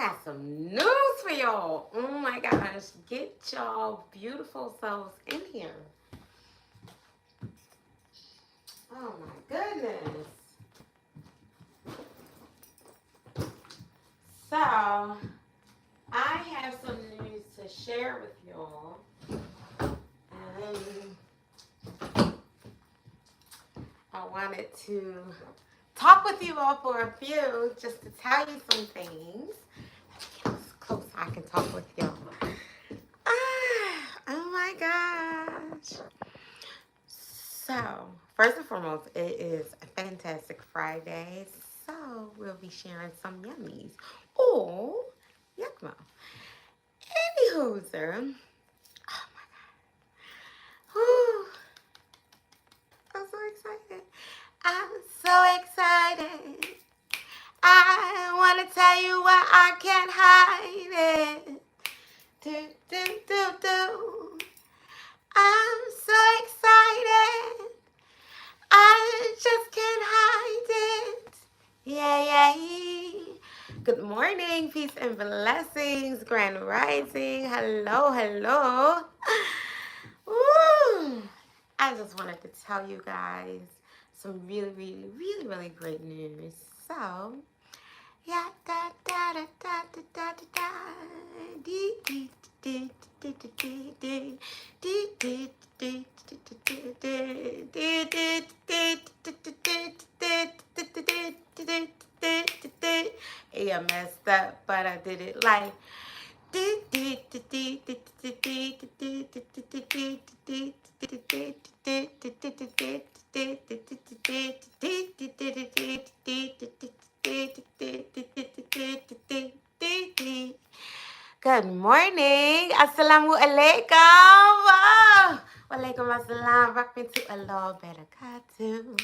got some news for y'all. Oh my gosh. Get y'all beautiful selves in here. Oh my goodness. So, I have some news to share with y'all. And I wanted to talk with you all for a few, just to tell you some things. Let me get close so I can talk with y'all. Oh my gosh. So, first and foremost, it is a fantastic Friday. So, we'll be sharing some yummies. Oh, yuck. Anywho, sir. Oh my God. Whew. I'm so excited. I'm so excited. I want to tell you why I can't hide it. Do, do, do, do. I'm so excited. I just can't hide it. Yay. Good morning, peace and blessings, grand rising. Hello, hello. Woo. I just wanted to tell you guys some really great news. So, yeah, da da da da da da da da. Dee dee dee dee dee dee dee dee dee yeah, I messed up, but I did it like Good morning. Assalamu alaikum. Oh, walaikum assalam. Rock me to a little better cartoon.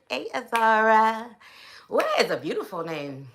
Hey, Azara. What is a beautiful name?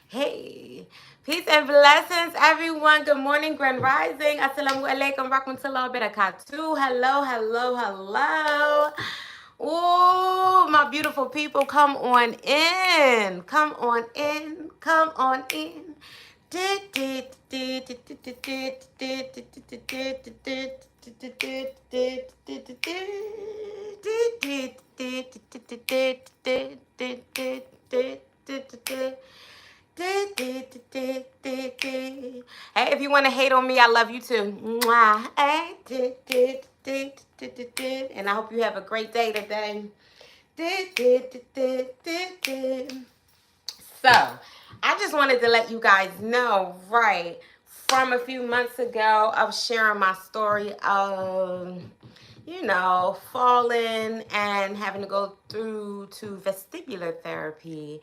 Hey, peace and blessings, everyone. Good morning, Grand Rising. Assalamu alaikum, rahmatullah barakatuh. Hello. Ooh, my beautiful people, come on in. Come on in. Come on in. Hey, if you want to hate on me, I love you too. Mwah. Hey, and I hope you have a great day today. So, I just wanted to let you guys know, right, from a few months ago, I was sharing my story of, falling and having to go through to vestibular therapy.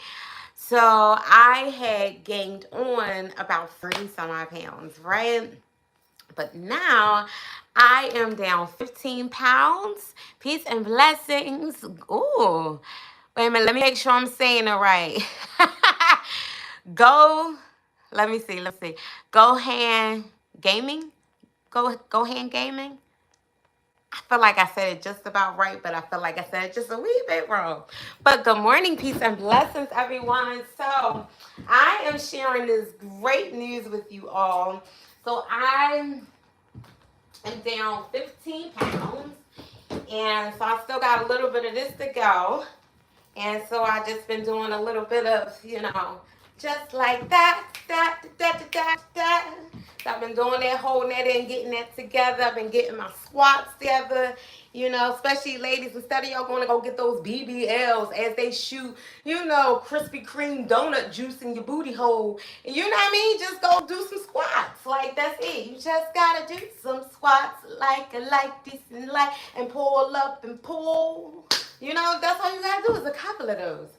So I had gained on about 30 some odd pounds, right? But now I am down 15 pounds. Peace and blessings. Ooh. Wait a minute. Let me make sure I'm saying it right. Let me see. Go Hand Gaming. Go Hand Gaming. I feel like I said it just about right, but I feel like I said it just a wee bit wrong. But good morning, peace and blessings, everyone. So I am sharing this great news with you all. So I am down 15 pounds, and so I still got a little bit of this to go. And so I just been doing a little bit of, Just like that, that, that, that, that, that. So I've been doing that, holding that in, getting that together. I've been getting my squats together. You know, especially ladies, instead of y'all going to go get those BBLs as they shoot, you know, Krispy Kreme donut juice in your booty hole. You know what I mean? Just go do some squats. Like, that's it. You just got to do some squats like this and pull up and pull. You know, that's all you got to do is a couple of those.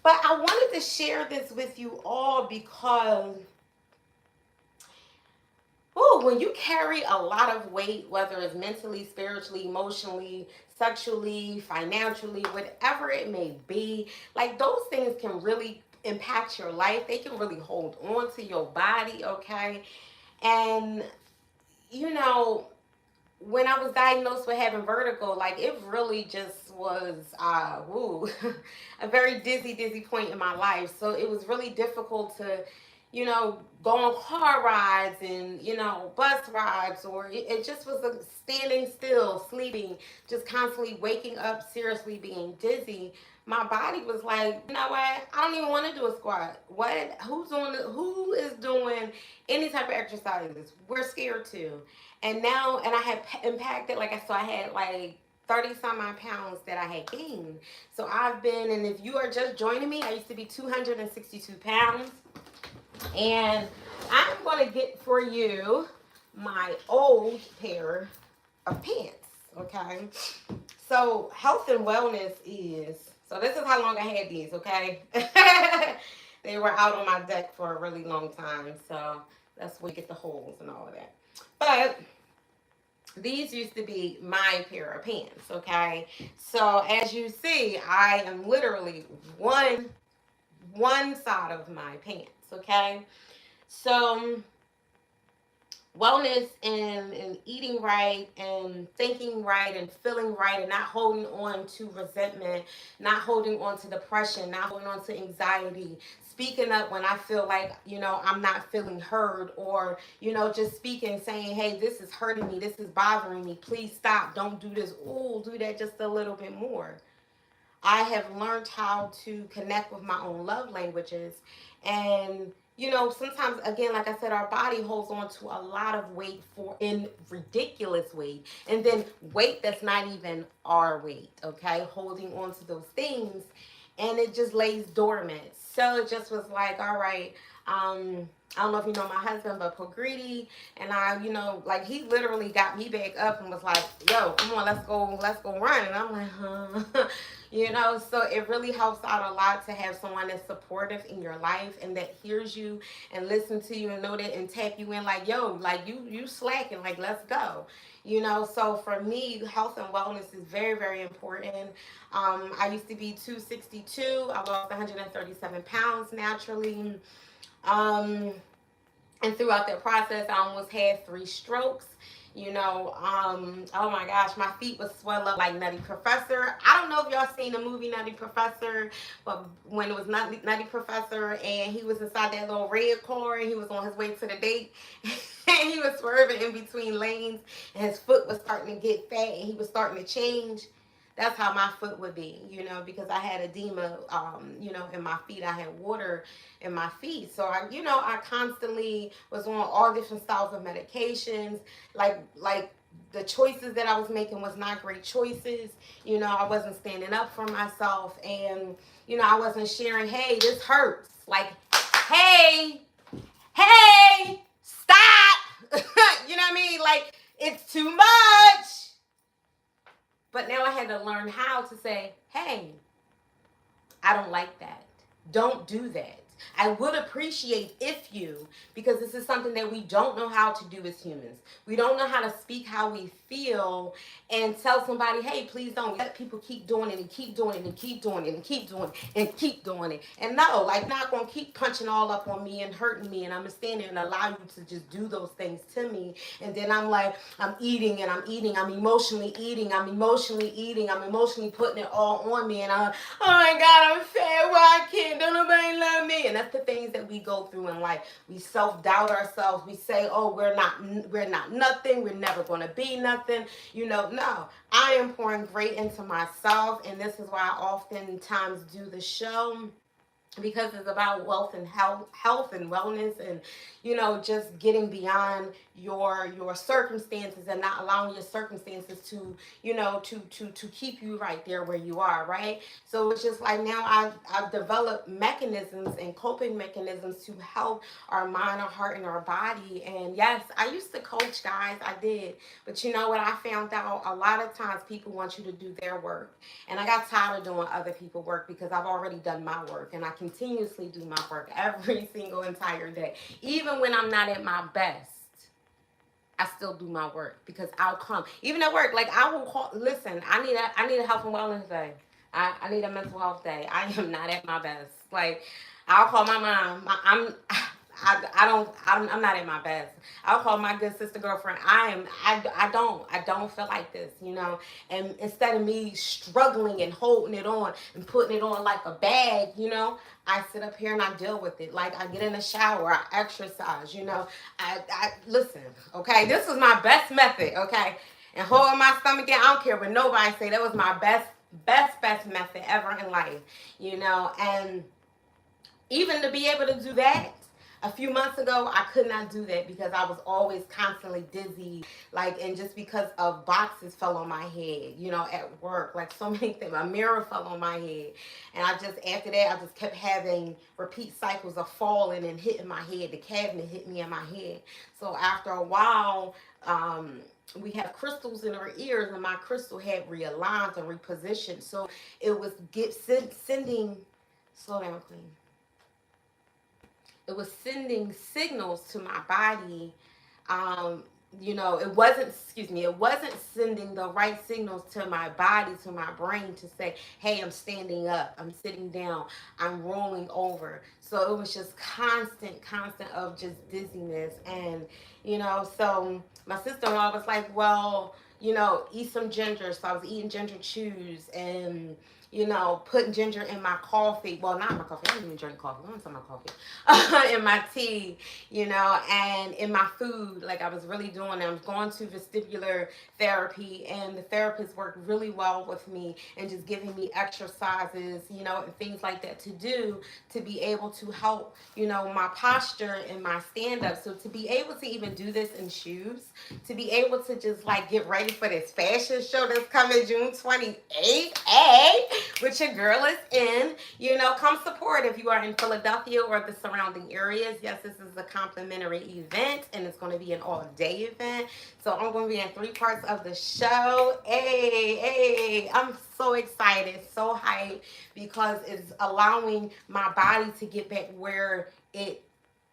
But I wanted to share this with you all because when you carry a lot of weight, whether it's mentally, spiritually, emotionally, sexually, financially, whatever it may be, like those things can really impact your life. They can really hold on to your body, okay? And, you know, when I was diagnosed with having vertigo, like it really just was a very dizzy point in my life. So it was really difficult to, you know, go on car rides and, you know, bus rides, or it just was a standing still, sleeping, just constantly waking up, seriously being dizzy. My body was like, you know what? I don't even want to do a squat. What? Who is doing any type of exercises? We're scared to. And now, and I had impacted, I had like 30 some odd pounds that I had gained. So I've been, and if you are just joining me, I used to be 262 pounds. And I'm going to get for you my old pair of pants, okay? So health and wellness so this is how long I had these, okay? They were out on my deck for a really long time. So that's where you get the holes and all of that. But these used to be my pair of pants, okay? So as you see, I am literally one side of my pants, okay? So wellness and eating right and thinking right and feeling right and not holding on to resentment, not holding on to depression, not holding on to anxiety, speaking up when I feel like, you know, I'm not feeling heard, or, you know, just speaking, saying, hey, this is hurting me, this is bothering me, please stop, don't do this, do that just a little bit more. I have learned how to connect with my own love languages. And, you know, sometimes, again, like I said, our body holds on to a lot of weight in ridiculous weight. And then weight that's not even our weight, okay? Holding on to those things. And it just lays dormant. So it just was like, all right, I don't know if you know my husband, but Pogreedy, and I, you know, like he literally got me back up and was like, yo, come on, let's go run. And I'm like, huh. You know, so it really helps out a lot to have someone that's supportive in your life and that hears you and listen to you and know that and tap you in like, yo, like you slacking, like let's go. You know, so for me, health and wellness is very, very important. I used to be 262. I lost 137 pounds naturally. Um, and throughout that process, I almost had 3 strokes. You know, oh my gosh, my feet would swell up like Nutty Professor. I don't know if y'all seen the movie Nutty Professor, but when it was Nutty Professor and he was inside that little red car and he was on his way to the date and he was swerving in between lanes and his foot was starting to get fat and he was starting to change. That's how my foot would be, you know, because I had edema, you know, in my feet. I had water in my feet. So I constantly was on all different styles of medications. Like the choices that I was making was not great choices. You know, I wasn't standing up for myself, and you know, I wasn't sharing, hey, this hurts. Like, hey, stop. You know what I mean? Like, it's too much. But now I had to learn how to say, hey, I don't like that. Don't do that. I would appreciate if you, because this is something that we don't know how to do as humans. We don't know how to speak how we feel and tell somebody, hey, please don't let people keep doing it and keep doing it and keep doing it and keep doing it and keep doing it. And no, like not going to keep punching all up on me and hurting me, and I'm going to stand there and allow you to just do those things to me. And then I'm like, I'm eating and I'm eating. I'm emotionally eating. I'm emotionally eating. I'm emotionally putting it all on me. And I'm, oh my God, I'm fat. Why I can't? Don't nobody love me. And that's the things that we go through in life. We self-doubt ourselves. We say, oh, we're not nothing. We're never going to be nothing. You know, no. I am pouring great into myself, and this is why I oftentimes do the show. because it's about wealth and health and wellness, and just getting beyond your circumstances and not allowing your circumstances to to keep you right there where you are, right? So it's just like now I've developed mechanisms and coping mechanisms to help our mind, our heart, and our body. And yes, I used to coach, guys, I did. But you know what I found out? A lot of times people want you to do their work, and I got tired of doing other people's work because I've already done my work. And I continuously do my work every single entire day. Even when I'm not at my best, I still do my work because I'll come. Even at work, like I will call, listen, I need a health and wellness day. I need a mental health day. I am not at my best. Like I'll call my mom. I'm not at my best. I'll call my good sister girlfriend. I don't feel like this. And instead of me struggling and holding it on and putting it on like a bag, I sit up here and I deal with it. Like I get in the shower, I exercise. I listen, okay? This was my best method, okay? And holding my stomach in, I don't care what nobody say. That was my best method ever in life. And even to be able to do that, a few months ago, I could not do that because I was always constantly dizzy, and just because of boxes fell on my head, at work, like so many things. A mirror fell on my head. And after that, I just kept having repeat cycles of falling and hitting my head. The cabinet hit me in my head. So after a while, we have crystals in our ears, and my crystal had realigned and repositioned. So it was sending, slow down, Queen. It was sending signals to my body. It wasn't sending the right signals to my body, to my brain to say, hey, I'm standing up, I'm sitting down, I'm rolling over. So it was just constant of just dizziness. And my sister-in-law was like, well, eat some ginger. So I was eating ginger chews and putting ginger in my coffee. Well, not in my coffee. I don't even drink coffee. I don't talk about coffee. In my tea, and in my food. Like I was really doing it. I was going to vestibular therapy, and the therapist worked really well with me and just giving me exercises, and things like that to do to be able to help, my posture and my stand up. So to be able to even do this in shoes, to be able to just like get ready for this fashion show that's coming June 28th, which your girl is in. Come support if you are in Philadelphia or the surrounding areas. Yes, this is a complimentary event, and it's going to be an all-day event. So I'm going to be in 3 parts of the show. I'm so excited, so hyped, because it's allowing my body to get back where it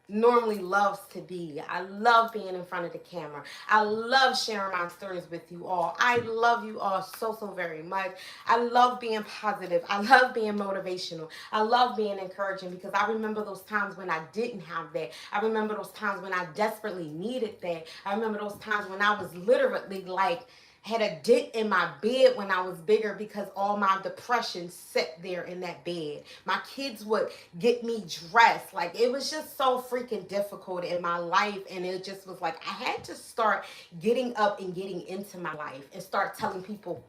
normally loves to be. I love being in front of the camera. I love sharing my stories with you all. I love you all so very much. I love being positive. I love being motivational. I love being encouraging because I remember those times when I didn't have that. I remember those times when I desperately needed that. I remember those times when I was literally like had a dent in my bed when I was bigger because all my depression sat there in that bed. My kids would get me dressed. Like it was just so freaking difficult in my life. And it just was like I had to start getting up and getting into my life and start telling people,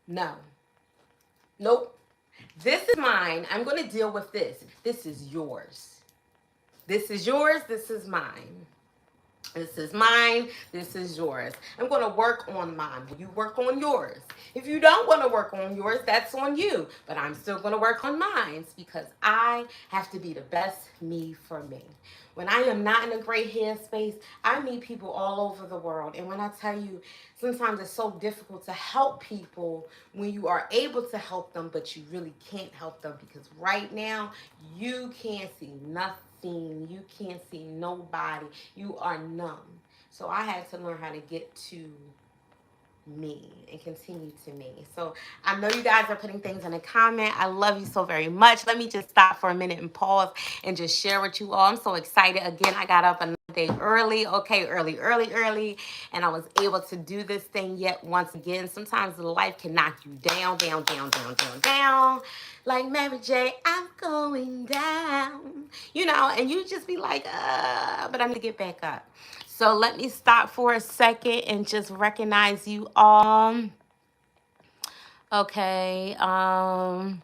no, nope, this is mine. I'm going to deal with this. This is yours. This is yours. This is mine. This is mine. This is yours. I'm going to work on mine. You work on yours. If you don't want to work on yours, that's on you. But I'm still going to work on mine because I have to be the best me for me. When I am not in a great headspace, I meet people all over the world. And when I tell you, sometimes it's so difficult to help people when you are able to help them, but you really can't help them because right now you can't see nothing. You can't see nobody. You are numb. So I had to learn how to get to me and continue to me. So I know you guys are putting things in the comment. I love you so very much. Let me just stop for a minute and pause and just share with you all. I'm so excited. Again, I got up another day early. Okay, early. And I was able to do this thing yet once again. Sometimes life can knock you down. Like Mary J, I'm going down. And you just be like, but I'm going to get back up. So let me stop for a second and just recognize you all. Okay. Oh,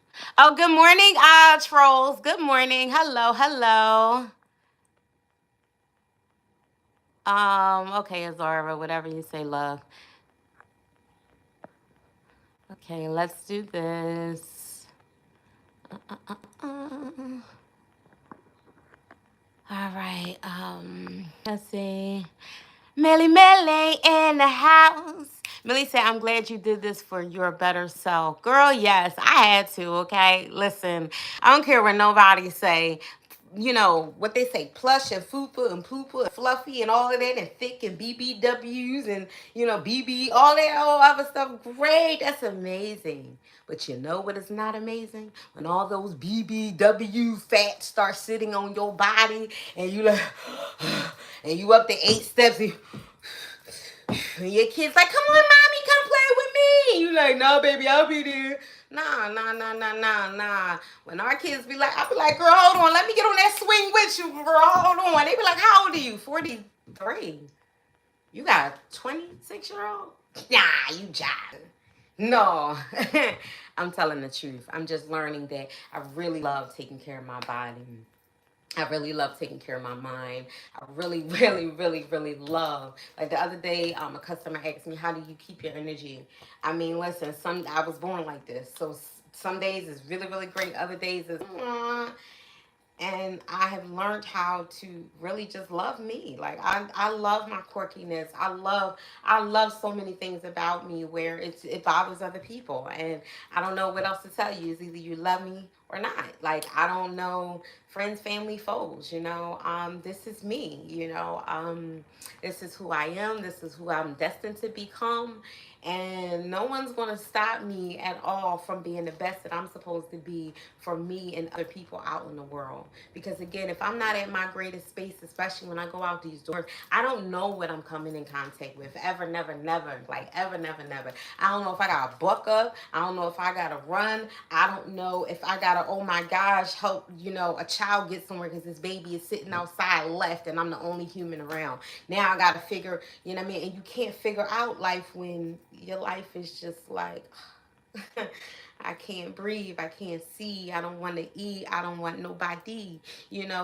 good morning, trolls. Good morning. Hello, hello. Okay, Azara, whatever you say, love. Okay, let's do this. All right. Let's see. Millie Millie in the house. Millie said, I'm glad you did this for your better self. Girl, yes, I had to, okay? Listen, I don't care what nobody say. You know, what they say, plush and fupa and poopa and fluffy and all of that and thick and BBWs and, BB, all that old other stuff. Great, that's amazing. But you know what is not amazing? When all those BBW fat start sitting on your body and you like, and you up to 8 steps and your kid's like, come on, mommy, come play with me. You like, nah, baby, I'll be there. Nah, nah, nah, nah, nah, nah. When our kids be like, I'll be like, girl, hold on. Let me get on that swing with you, girl. Hold on. They be like, how old are you? 43. You got a 26-year-old? Nah, you jiving. No. I'm telling the truth. I'm just learning that I really love taking care of my body. I really love taking care of my mind. I really, really, really, really love. Like the other day, a customer asked me, "How do you keep your energy?" I mean, listen, I was born like this. So some days is really, really great. Other days is, and I have learned how to really just love me. Like I love my quirkiness. I love so many things about me where it bothers other people, and I don't know what else to tell you. Is either you love me or not. Like I don't know friends, family, foes. This is me. This is who I am. This is who I'm destined to become. And no one's going to stop me at all from being the best that I'm supposed to be for me and other people out in the world. Because again, if I'm not at my greatest space, especially when I go out these doors, I don't know what I'm coming in contact with. Ever, never, never. Like ever, never, never. I don't know if I got to buck up. I don't know if I got to run. I don't know if I got to, oh my gosh, help, a child get somewhere because this baby is sitting outside left and I'm the only human around. Now I got to figure, you know what I mean? And you can't figure out life when your life is just like, I can't breathe. I can't see. I don't want to eat. I don't want nobody,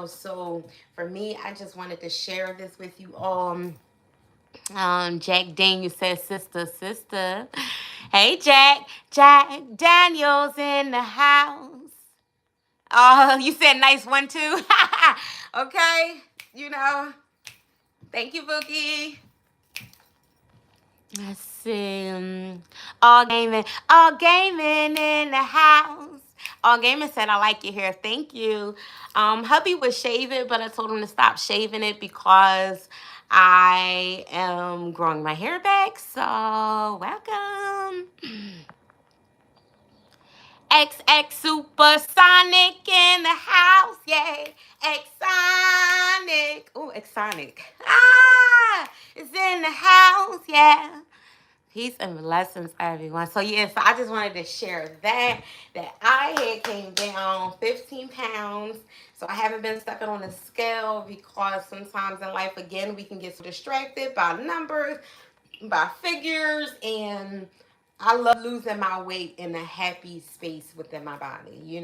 So for me, I just wanted to share this with you all. Jack Daniel says, sister, sister. Hey, Jack. Jack Daniels in the house. Oh, you said nice one too. Okay. Thank you, Bookie. Let's see. All gaming in the house. All gaming said, I like your hair. Thank you. Hubby would shave it, but I told him to stop shaving it because I am growing my hair back. So, welcome. XX Supersonic in the house. Yay. Exonic. Oh, Exonic. It's in the house. Yeah. Peace and blessings, everyone. So yes, I just wanted to share that I had came down 15 pounds. So I haven't been stepping on the scale because sometimes in life, again, we can get so distracted by numbers, by figures, and I love losing my weight in a happy space within my body.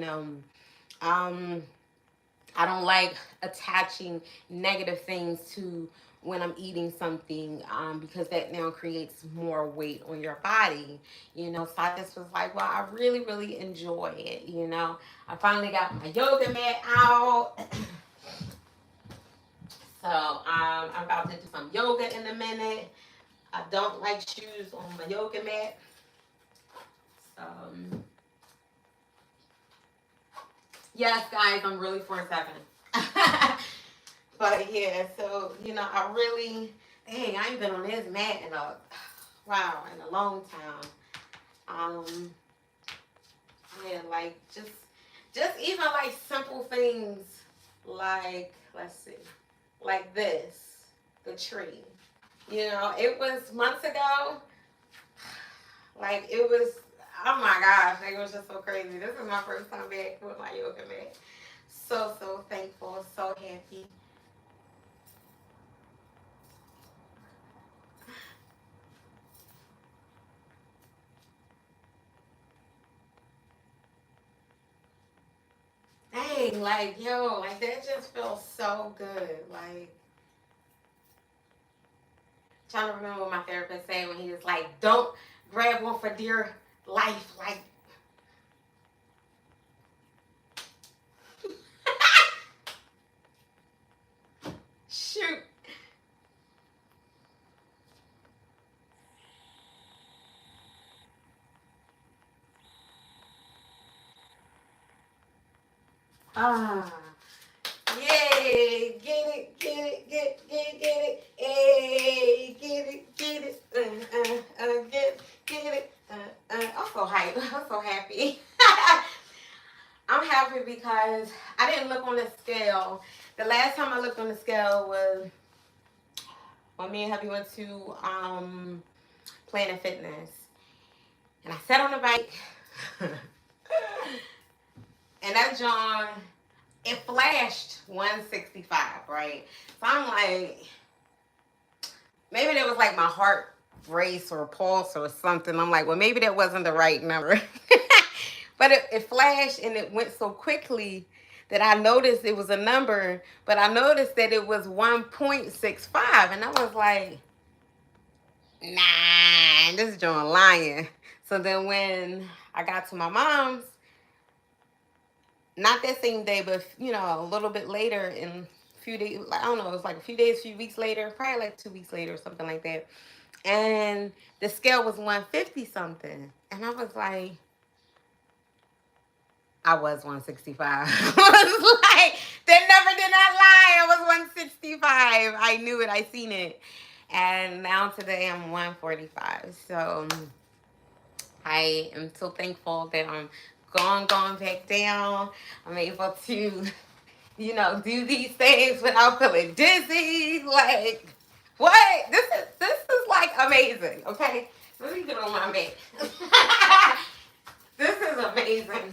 Um, I don't like attaching negative things to when I'm eating something because that now creates more weight on your body. So I just was like, well, I really, really enjoy it. I finally got my yoga mat out. So I'm about to do some yoga in a minute. I don't like shoes on my yoga mat. So, yes, guys, I'm really 4'7". But yeah, so I really, dang, I ain't been on this mat in a long time. Yeah, like just even like simple things like let's see, like this, the tree. It was months ago. Like it was, oh my gosh, like, it was just so crazy. This is my first time back with my yoga mat. So thankful, so happy. dang, like, yo, like, that just feels so good. Like, trying to remember what my therapist said when he was like, don't grab one for dear life. Like, shoot. Ah. Yay! Get it, get it, get it. Hey, get it. Get it. I'm so hyped. I'm so happy. I'm happy because I didn't look on the scale. The last time I looked on the scale was when me and hubby went to Planet Fitness, and I sat on the bike, and that John, it flashed 165, right? So I'm like, maybe that was like my heart race or pulse or something. I'm like, well, maybe that wasn't the right number. But it flashed and it went so quickly that I noticed it was a number, but I noticed that it was 1.65. And I was like, nah, this is John lying. So then when I got to my mom's, not that same day, but a little bit later, in a few days, I don't know, it was like a few days, few weeks later, probably like 2 weeks later or something like that. And the scale was 150 something. And I was like, I was 165. I was like, that number did not lie. I was 165. I knew it. I seen it. And now today I'm 145. So I am so thankful that I'm going back down. I'm able to, do these things without feeling dizzy. Like, what? This is like amazing. Okay, let me get on my mat. This is amazing.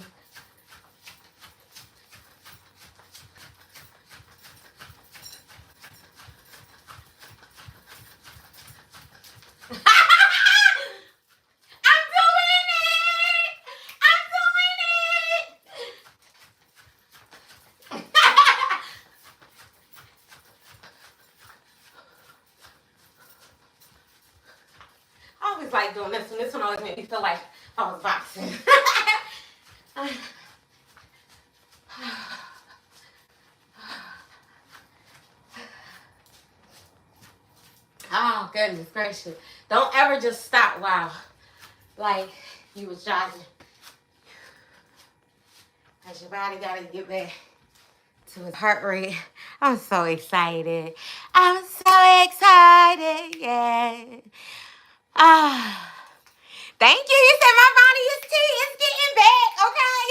I always like doing this one. This one always made me feel like I was boxing. Oh, goodness gracious. Don't ever just stop while, like, you was jogging. Because your body got to get back to its heart rate. I'm so excited. I'm so excited, yeah. Ah. Thank you. You said my body is tea. It's getting back, okay?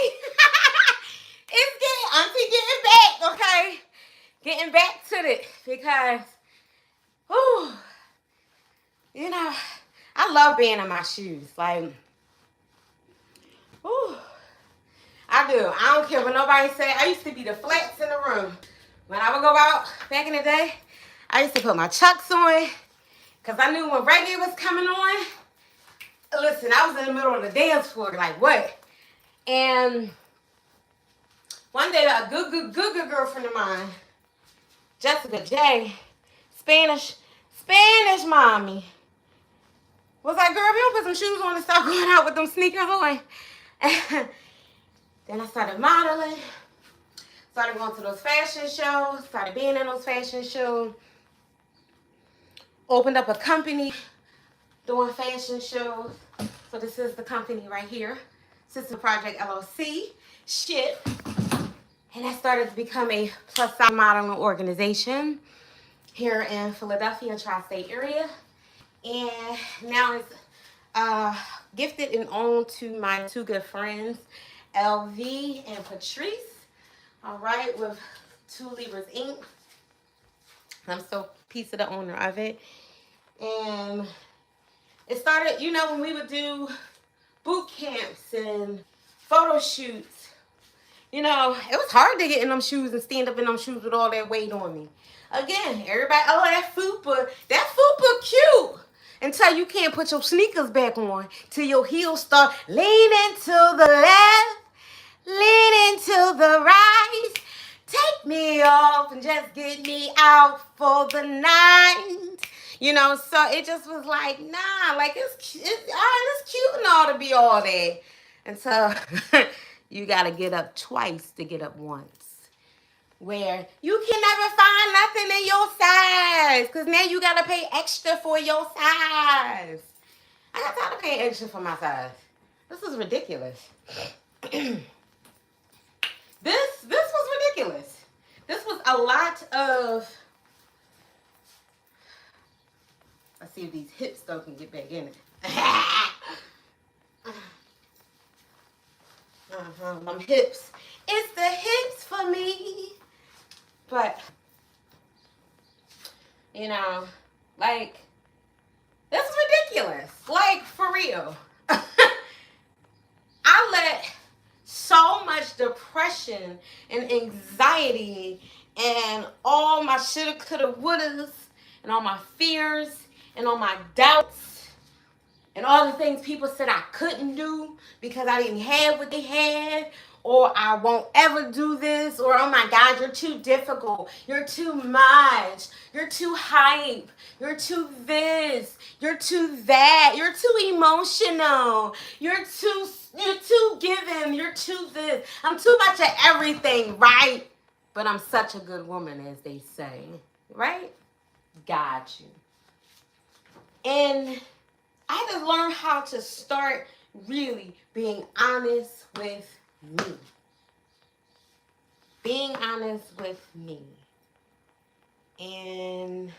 Auntie getting back, okay? Getting back to it because, whew, I love being in my shoes. Like, whew, I do. I don't care what nobody say. I used to be the flats in the room. When I would go out back in the day, I used to put my Chucks on because I knew when reggae was coming on. Listen, I was in the middle of the dance floor, like, what? And one day, a good girlfriend of mine, Jessica J, Spanish mommy, was like, girl, if you don't put some shoes on and start going out with them sneakers on. Then I started modeling, started going to those fashion shows, started being in those fashion shows, opened up a company doing fashion shows. So this is the company right here, Sister Project LLC, SHIP. And that started to become a plus-size modeling organization here in Philadelphia, tri-state area. And now it's gifted and owned to my two good friends, LV and Patrice. All right, with Two Libras Inc. I'm still a piece of the owner of it. And it started, when we would do boot camps and photo shoots. It was hard to get in them shoes and stand up in them shoes with all that weight on me. Again, everybody, oh, that fupa cute. Until you can't put your sneakers back on, till your heels start leaning to the left, leaning to the right. Take me off and just get me out for the night. You know, so it just was like, nah, like it's cute and all to be all that. And so you gotta get up twice to get up once. Where you can never find nothing in your size. Cause now you gotta pay extra for your size. I got tired of paying extra for my size. This is ridiculous. This was ridiculous. This was a lot of. Let's see if these hips though can get back in it. My hips. It's the hips for me. But you know, like this is ridiculous. Like for real. I let so much depression and anxiety and all my shoulda, coulda, wouldas and all my fears and all my doubts and all the things people said I couldn't do because I didn't have what they had, or I won't ever do this, or oh my God, you're too difficult, you're too much, you're too hype, you're too this, you're too that, you're too emotional, you're too giving, you're too this. I'm too much of everything, right? But I'm such a good woman, as they say, right? Got you. And I had to learn how to start really being honest with me. Being honest with me. And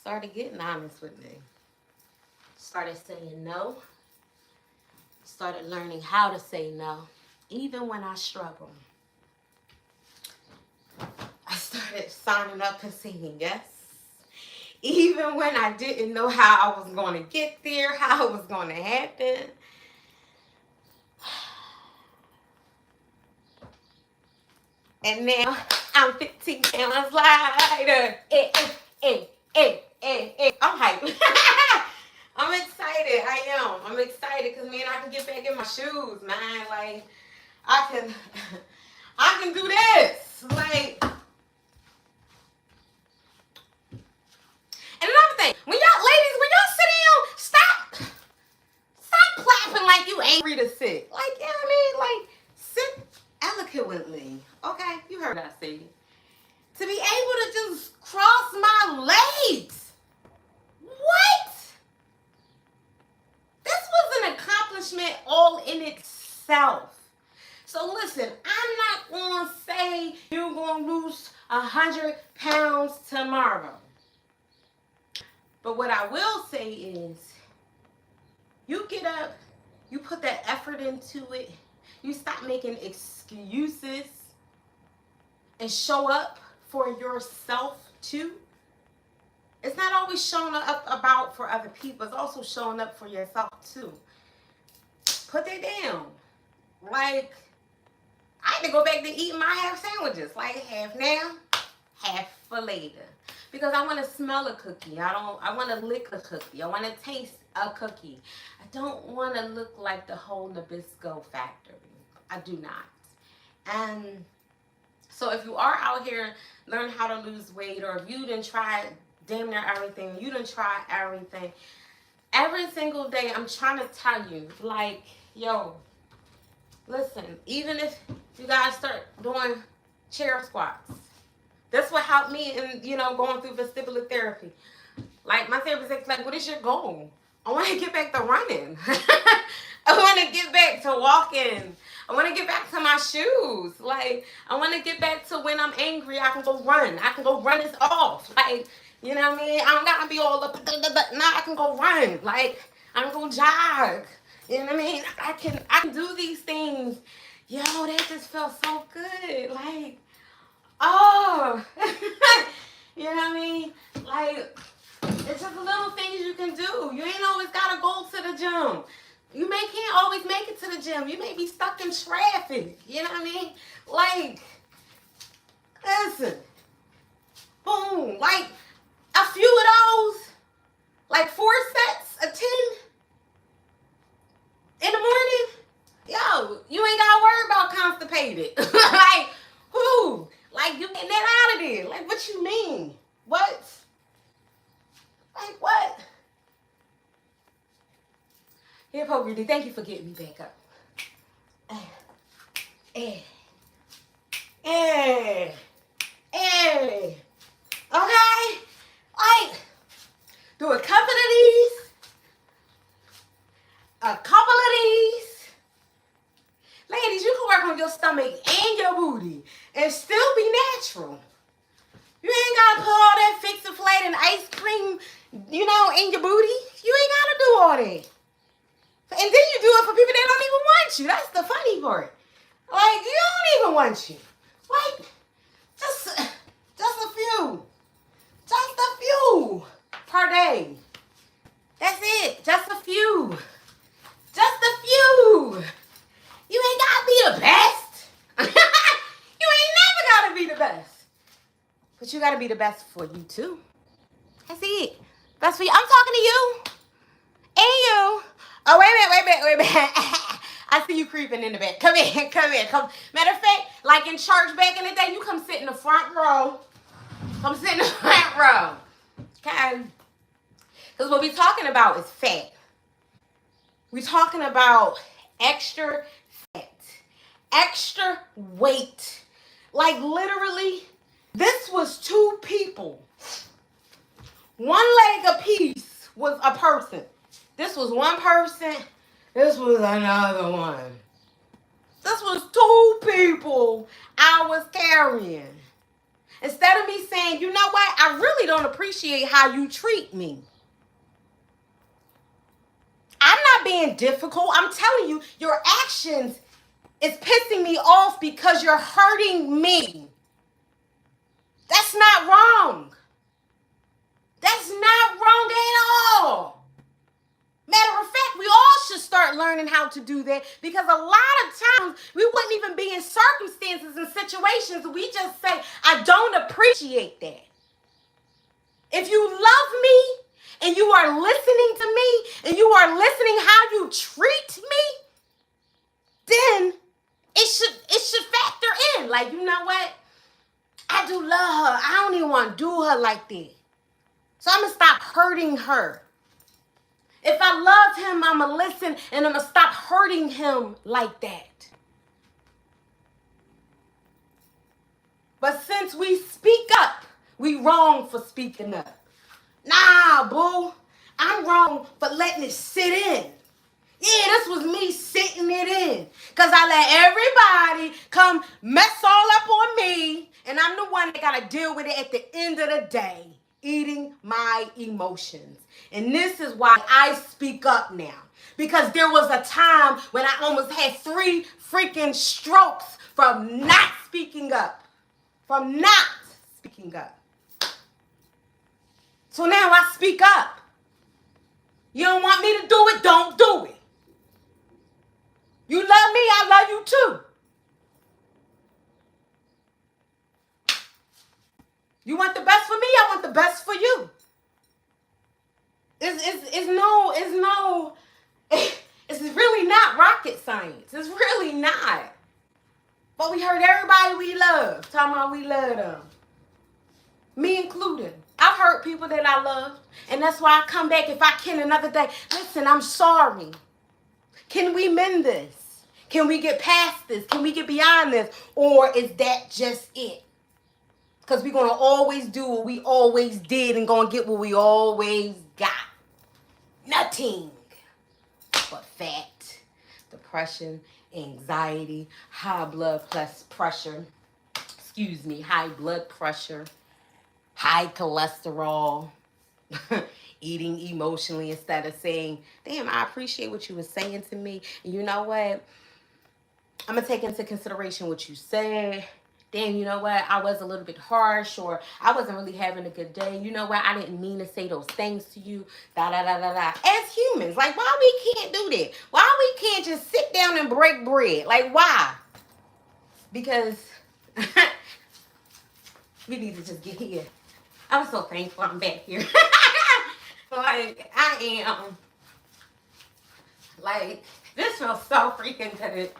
started getting honest with me. Started saying no. Started learning how to say no, even when I struggle. I started signing up and saying yes. Even when I didn't know how I was going to get there, how it was going to happen. And now I'm 15 pounds lighter. I'm hyped. I'm excited. I am. I'm excited because, man, I can get back in my shoes, man. Like, I can do this. Like, and another thing, when y'all sit down, stop clapping like you angry to sit. Like, you know what I mean? Like, sit eloquently. Okay, you heard what I said. To be able to just cross my legs. What? This was an accomplishment all in itself. So listen, I'm not going to say you're going to lose 100 pounds tomorrow. But what I will say is, you get up, you put that effort into it, you stop making excuses and show up for yourself too. It's not always showing up about for other people. It's also showing up for yourself too. Put that down. Like, I had to go back to eating my half sandwiches. Like, half now, half for later. Because I want to smell a cookie. I want to lick a cookie. I want to taste a cookie. I don't want to look like the whole Nabisco factory. I do not. And so if you are out here learning how to lose weight, or if you didn't try damn near everything, you didn't try everything, every single day I'm trying to tell you, like, yo, listen, even if you guys start doing chair squats, that's what helped me in, going through vestibular therapy. Like, my therapist is like, what is your goal? I want to get back to running. I want to get back to walking. I want to get back to my shoes. Like, I want to get back to when I'm angry, I can go run. I can go run this off. Like, you know what I mean? I don't got to be all up. Now I can go run. Like, I can go jog. You know what I mean? I can do these things. Yo, they just felt so good. Like, oh. You know what I mean? Like, it's just little things you can do. You ain't always got to go to the gym. You can't always make it to the gym. You may be stuck in traffic. You know what I mean? Like, listen. Boom. Like, a few of those, like 4 sets of 10 in the morning, Yo, you ain't gotta worry about constipated. Like, who? Like, you getting that out of there. Like, what you mean? What? Like, what? Here, Poker D, thank you for getting me back up. Eh. Eh. Eh. Okay? Like, do a couple of these. A couple of these. Ladies, you can work on your stomach and your booty and still be natural. You ain't gotta put all that fix and flat and ice cream, in your booty. You ain't gotta do all that. And then you do it for people that don't even want you. That's the funny part. Like, you don't even want you. Like, just a few. Just a few per day. That's it. Just a few. Just a few. You ain't gotta be the best. You ain't never gotta be the best. But you gotta be the best for you too. That's it. Best for you. I'm talking to you. And you. Oh, wait a minute. I see you creeping in the back. Come in. Matter of fact, like in church back in the day, you come sit in the front row. Come sit in the front row. Okay? Because what we're talking about is fat. We're talking about extra fat, extra weight. Like literally, this was two people. One leg apiece was a person. This was one person. This was another one. This was two people I was carrying. Instead of me saying, you know what? I really don't appreciate how you treat me. I'm not being difficult. I'm telling you, your actions is pissing me off because you're hurting me. That's not wrong. That's not wrong at all. Matter of fact, we all should start learning how to do that because a lot of times we wouldn't even be in circumstances and situations we just say, I don't appreciate that. If you love me and you are listening to me and you are listening how you treat me, then it should factor in. Like, you know what? I do love her. I don't even want to do her like that. So I'm going to stop hurting her. If I love him, I'm going to listen and I'm going to stop hurting him like that. But since we speak up, we wrong for speaking up. Nah, boo. I'm wrong for letting it sit in. Yeah, this was me sitting it in. Because I let everybody come mess all up on me. And I'm the one that got to deal with it at the end of the day. Eating my emotions. And this is why I speak up now. Because there was a time when I almost had 3 freaking strokes from not speaking up. From not speaking up. So now I speak up. You don't want me to do it, don't do it. You love me, I love you too. You want the best for me, I want the best for you. It's really not rocket science. It's really not. But we heard everybody we love talking about we love them. Me included. I've hurt people that I love. And that's why I come back if I can another day. Listen, I'm sorry. Can we mend this? Can we get past this? Can we get beyond this? Or is that just it? Because we're going to always do what we always did and going to get what we always got. Nothing but fat, depression, anxiety, high blood pressure, high blood pressure, high cholesterol, eating emotionally instead of saying, damn, I appreciate what you were saying to me. And you know what? I'm going to take into consideration what you said. Damn, you know what? I was a little bit harsh, or I wasn't really having a good day. You know what? I didn't mean to say those things to you. As humans, like, why we can't do that? Why we can't just sit down and break bread? Like, why? Because we need to just get here. I'm so thankful I'm back here. Like, I am. Like, This feels so freaking good.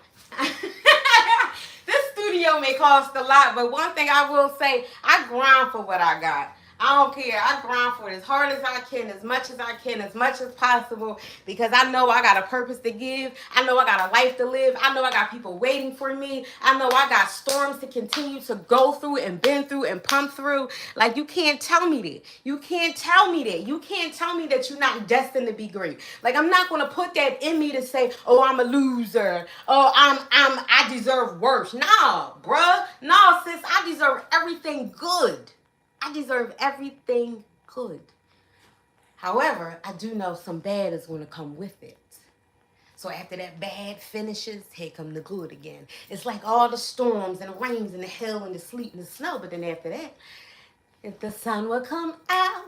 This studio may cost a lot, but one thing I will say, I grind for what I got. I don't care. I grind for it as hard as I can, as much as I can, as much as possible, because I know I got a purpose to give. I know I got a life to live. I know I got people waiting for me. I know I got storms to continue to go through and bend through and pump through. Like, you can't tell me that. You can't tell me that. You can't tell me that you're not destined to be great. Like, I'm not gonna put that in me to say, oh, I'm a loser. Oh, I deserve worse. Nah, bruh. Nah, sis, I deserve everything good. I deserve everything good. However, I do know some bad is going to come with it. So after that bad finishes, here come the good again. It's like all the storms and the rains and the hail and the sleet and the snow. But then after that, if the sun will come out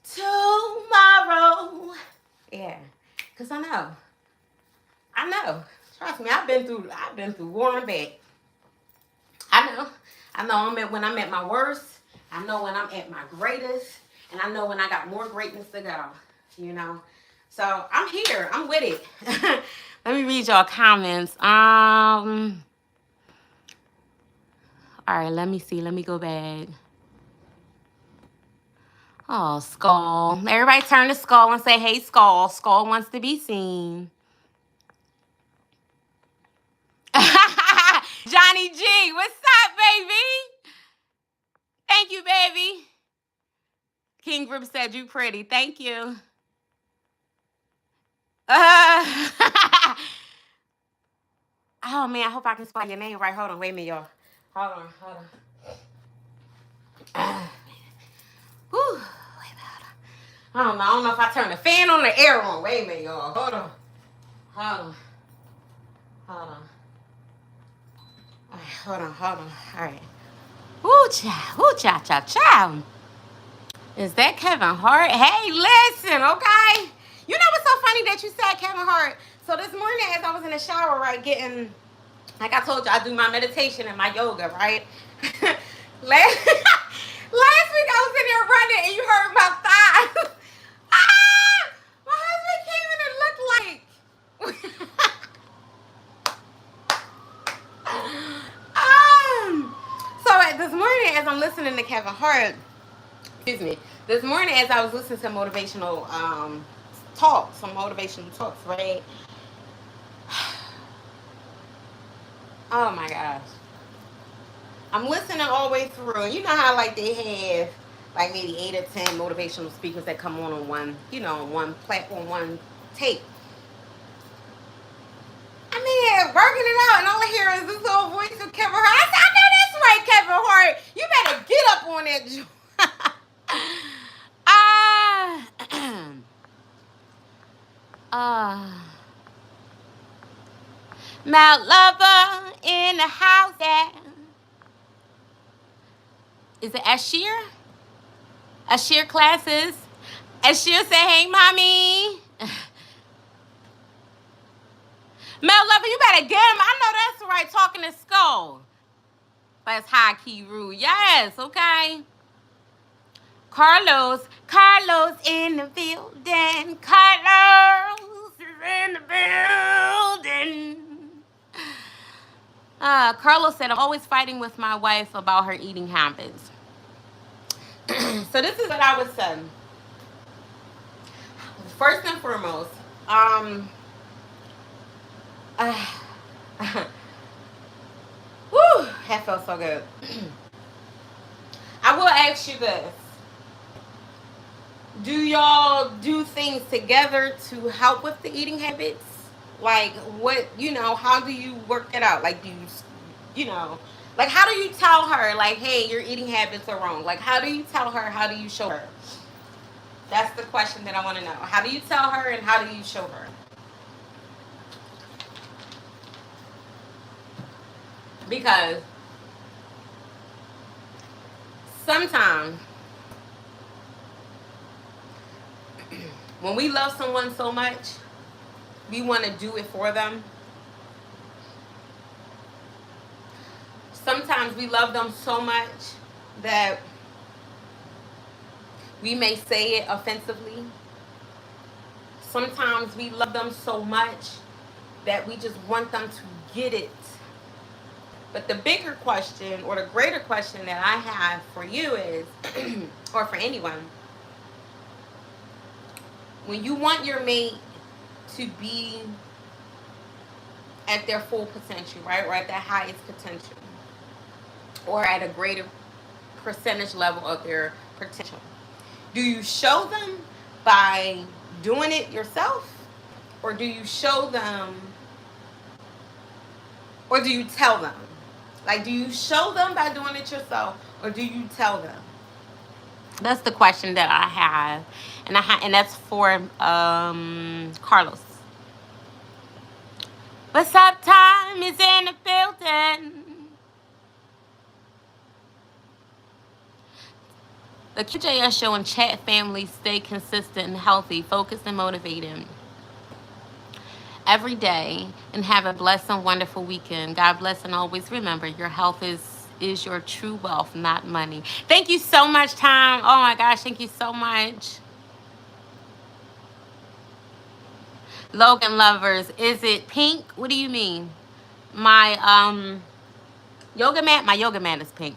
tomorrow. Yeah, because I know. I know. Trust me, I've been through war and back. I know. When I'm at my worst. I know when I'm at my greatest. And I know when I got more greatness to go. You know. So I'm here. I'm with it. Let me read y'all comments. All right, let me see. Let me go back. Oh, Skull. Everybody turn to Skull and say, hey, Skull. Skull wants to be seen. Johnny G, what's up, baby? Thank you, baby. King Group said you pretty. Thank you. Oh, man, I hope I can spell your name right. Hold on. Wait a minute, y'all. Hold on. Whew. Wait a minute. I don't know if I turn the fan on the air on. Wait a minute, y'all. Hold on. All right, hold on. All right. Woo, cha. Is that Kevin Hart? Hey, listen, okay? You know what's so funny that you said Kevin Hart? So this morning as I was in the shower, right, getting, like I told you, I do my meditation and my yoga, right? last week I was in there running and you heard my thighs. My husband came in and looked like... So this morning as I'm listening to Kevin Hart, this morning as I was listening to motivational talks, right? Oh my gosh. I'm listening all the way through. And you know how like they have like maybe 8 or 10 motivational speakers that come on one, on one platform, one tape. I'm here working it out and all I hear is this little voice of Kevin Hart. I said, I know that's right, Kevin Hart. You better get up on that joint. Mount Lover in the house. Is it Ashir? Ashir classes. Ashir say, hey, mommy. Mel Lover, you better get him. I know that's right. Talking to Skull. That's high key rule. Yes, okay. Carlos in the building. Carlos is in the building. Carlos said, I'm always fighting with my wife about her eating habits. So this is what I would say. First and foremost, whew, that felt so good. I will ask you this. Do y'all do things together to help with the eating habits? Like, what, how do you work it out? Like, do you, like, how do you tell her, like, hey, your eating habits are wrong? Like, how do you tell her? How do you show her? That's the question that I want to know. How do you tell her and how do you show her? Because sometimes when we love someone so much, we want to do it for them. Sometimes we love them so much that we may say it offensively. Sometimes we love them so much that we just want them to get it. But the bigger question, or the greater question that I have for you is, or for anyone, when you want your mate to be at their full potential, right? Or at their highest potential, or at a greater percentage level of their potential, do you show them by doing it yourself? Or do you show them, or do you tell them? Like, do you show them by doing it yourself, or do you tell them? That's the question that I have, and that's for Carlos. What's up, time is in the building. The QJS show and chat family, stay consistent and healthy, focused and motivated every day, and have a blessed and wonderful weekend. God bless, and always remember, your health is your true wealth, not money. Thank you so much, Tom. Oh my gosh, thank you so much. Logan lovers, is it pink? What do you mean? My yoga mat is pink.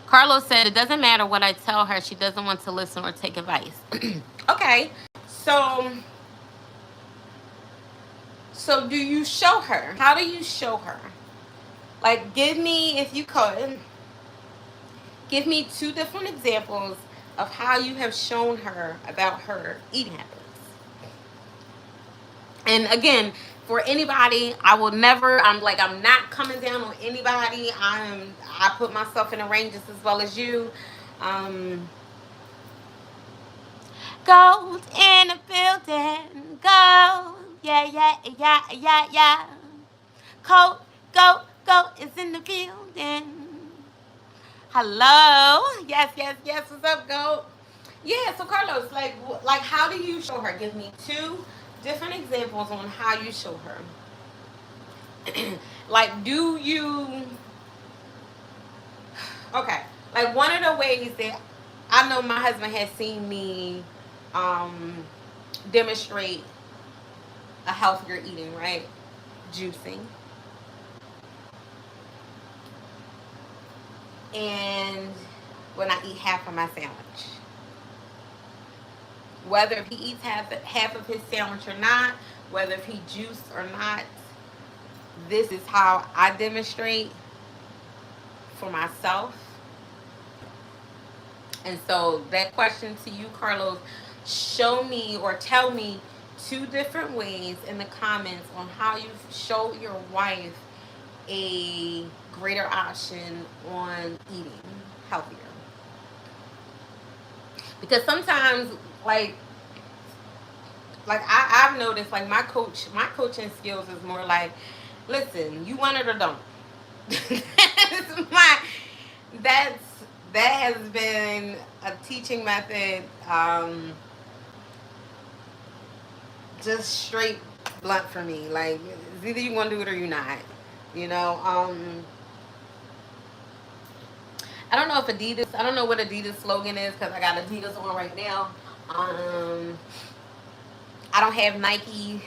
Carlos said it doesn't matter what I tell her, she doesn't want to listen or take advice. Okay, so do you show her? How do you show her? Like, give me, if you could, give me 2 different examples of how you have shown her about her eating habits. And again, for anybody, I'm not coming down on anybody. I put myself in the ranges as well as you. Gold in the building, gold, yeah. Go is in the building. Hello, yes. What's up, gold? Yeah. So Carlos, like how do you show her? Give me 2 different examples on how you show her. Like, do you? Okay. Like, one of the ways that I know my husband has seen me demonstrate a healthier eating, right? Juicing. And when I eat half of my sandwich. Whether if he eats half of his sandwich or not, whether if he juiced or not, this is how I demonstrate for myself. And so that question to you, Carlos, show me or tell me 2 different ways in the comments on how you show your wife a greater option on eating healthier. Because sometimes, like I've noticed, like my coaching skills is more like, listen, you want it or don't. that has been a teaching method, just straight blunt for me. Like, it's either you want to do it or you're not. You know, I don't know if I don't know what Adidas slogan is, because I got Adidas on right now. I don't have Nike.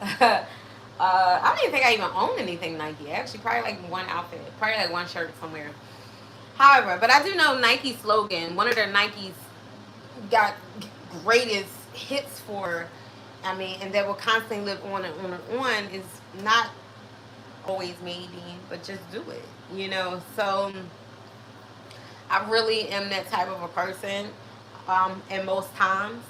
I don't even think I even own anything Nike. Actually, probably like one outfit, probably like one shirt somewhere. However, but I do know Nike's slogan. One of their Nikes got greatest hits for, and that will constantly live on and on and on, is not always maybe, but just do it. You know, so I really am that type of a person, and most times,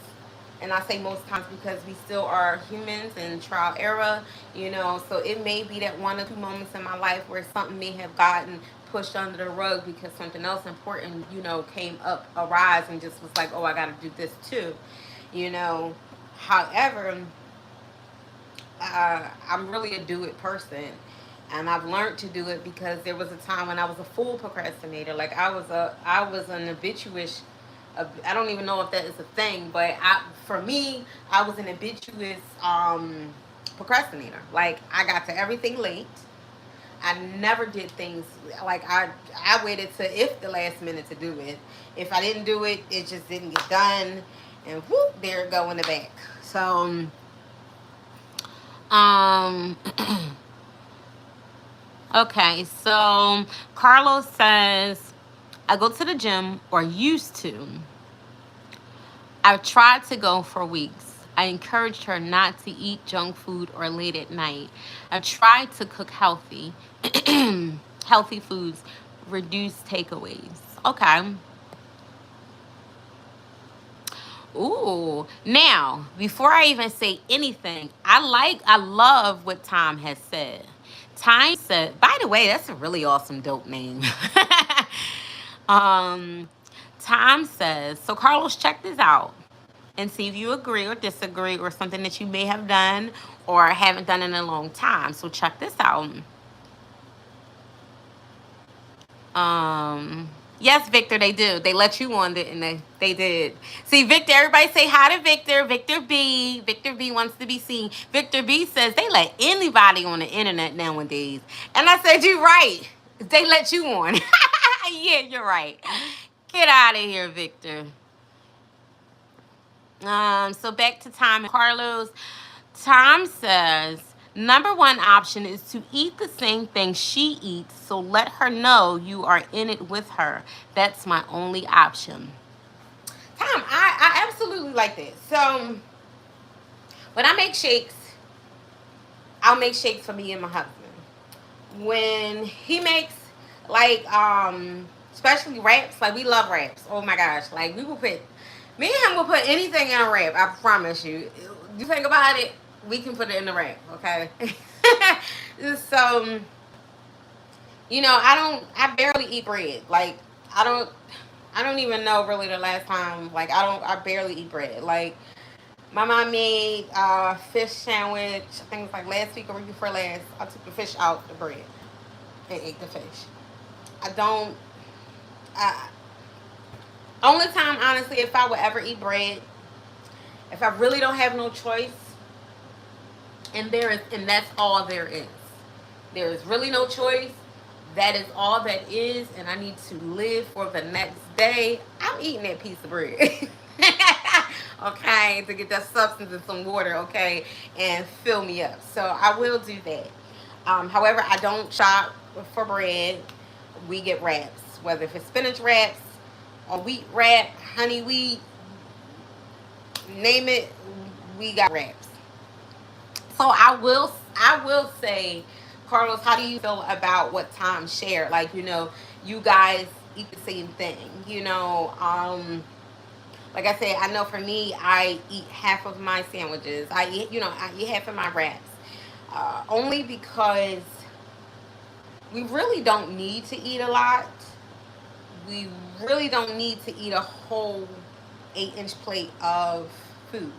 and I say most times because we still are humans in trial era, you know, so it may be that 1 or 2 moments in my life where something may have gotten pushed under the rug because something else important, you know, came up, arise, and just was like, oh, I got to do this too, you know. However, I'm really a do it person. And I've learned to do it because there was a time when I was a full procrastinator. Like, I was an habituous, I don't even know if that is a thing, but for me, I was an habituous procrastinator. Like, I got to everything late. I never did things, like, I waited to if the last minute to do it. If I didn't do it, it just didn't get done, and whoop, there it go in the back. So Um, okay, so Carlos says, I go to the gym, or used to. I've tried to go for weeks. I encouraged her not to eat junk food or late at night. I've tried to cook healthy, healthy foods, reduce takeaways. Okay. Ooh. Now, before I even say anything, I love what Tom has said. Time said, by the way, that's a really awesome dope name. um, Tom says, so Carlos, check this out and see if you agree or disagree or something that you may have done or haven't done in a long time. So check this out. Yes, Victor, they do. They let you on it, and they did. See, Victor, everybody say hi to Victor. Victor B. Victor B wants to be seen. Victor B says they let anybody on the internet nowadays. And I said, you're right. They let you on. Yeah, you're right. Get out of here, Victor. So back to Tom and Carlos. Tom says, number one option is to eat the same thing she eats, so let her know you are in it with her. That's my only option. Tom, I absolutely like this. So when I make shakes, I'll make shakes for me and my husband. When he makes like especially wraps, like we love wraps. Oh my gosh. Like we will put me and him will put anything in a wrap, I promise you. You think about it, we can put it in the wrap, okay? So I barely eat bread. Like I don't I don't even know really the last time. Like I barely eat bread. Like my mom made fish sandwich. I think it was like last week or week before last. I took the fish out the bread and ate the fish. I don't. I, only time, honestly, if I would ever eat bread, if I really don't have no choice, and that's all there is. There is really no choice. That is all that is, and I need to live for the next day. I'm eating that piece of bread. Okay, to get that substance and some water, okay, and fill me up. So I will do that. However, I don't shop for bread. We get wraps, whether if it's spinach wraps or wheat wrap, honey wheat, name it, we got wraps. So I will say, Carlos, how do you feel about what Tom shared? Like, you guys eat the same thing. Like I said, I know for me, I eat half of my sandwiches. I eat half of my wraps. Only because we really don't need to eat a lot. We really don't need to eat a whole 8-inch plate of food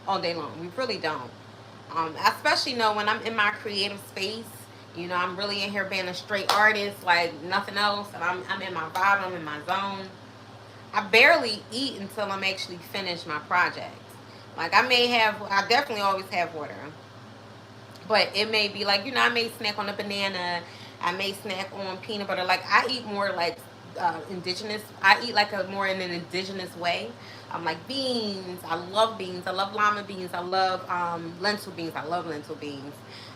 all day long. We really don't. I especially know when I'm in my creative space. I'm really in here being a straight artist, like nothing else, and I'm in my vibe. I'm in my zone. I barely eat until I'm actually finished my project. Like I definitely always have water, but it may be like I may snack on a banana. I may snack on peanut butter. Like I eat more like indigenous. I eat like a more in an indigenous way. Like beans. I love beans. I love lima beans. I love lentil beans. I love lentil beans.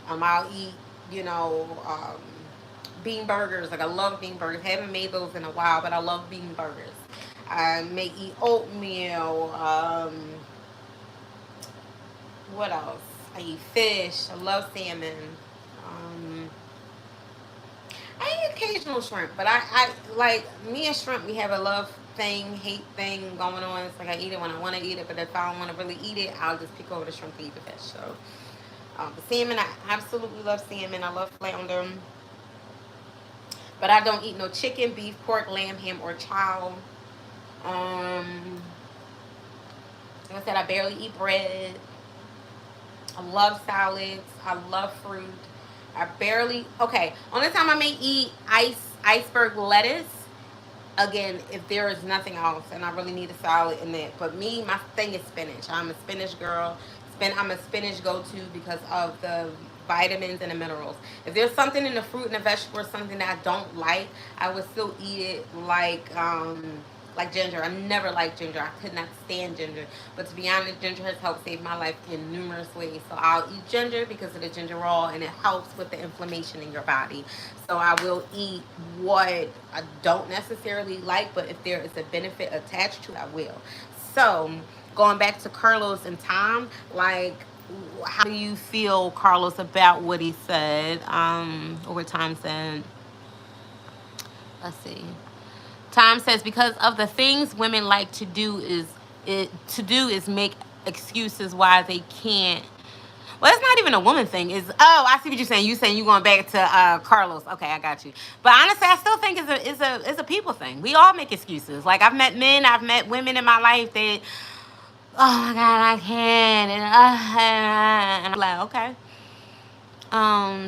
I'll eat you know bean burgers. Like I love bean burgers. Haven't made those in a while, but I love bean burgers. I may eat oatmeal. What else? I eat fish. I love salmon. Um, I eat occasional shrimp, but I like me and shrimp. We have a love thing, hate thing going on. It's like I eat it when I want to eat it, but if I don't want to really eat it, I'll just pick over the shrimp to eat the fish. So, the salmon, I absolutely love salmon. I love flounder, but I don't eat no chicken, beef, pork, lamb, ham, or chow. Um, like I said, I barely eat bread. I love salads. I love fruit. I barely okay. Only time I may eat iceberg lettuce. Again, if there is nothing else and I really need a salad in it. But me, my thing is spinach. I'm a spinach girl. I'm a spinach go-to because of the vitamins and the minerals. If there's something in the fruit and the vegetable or something that I don't like, I would still eat it like Like ginger. I never liked ginger. I could not stand ginger. But to be honest, ginger has helped save my life in numerous ways. So I'll eat ginger because of the gingerol and it helps with the inflammation in your body. So I will eat what I don't necessarily like, but if there is a benefit attached to it, I will. So going back to Carlos and Tom, like how do you feel, Carlos, about what he said? Or what Tom said? Let's see. Tom says because of the things women like to do is make excuses why they can't. Well, it's not even a woman thing. Is I see what you're saying. You saying you going back to Carlos. Okay, I got you. But honestly, I still think it's a people thing. We all make excuses. Like I've met men, I've met women in my life that, oh my god, I can't, and I'm like, okay,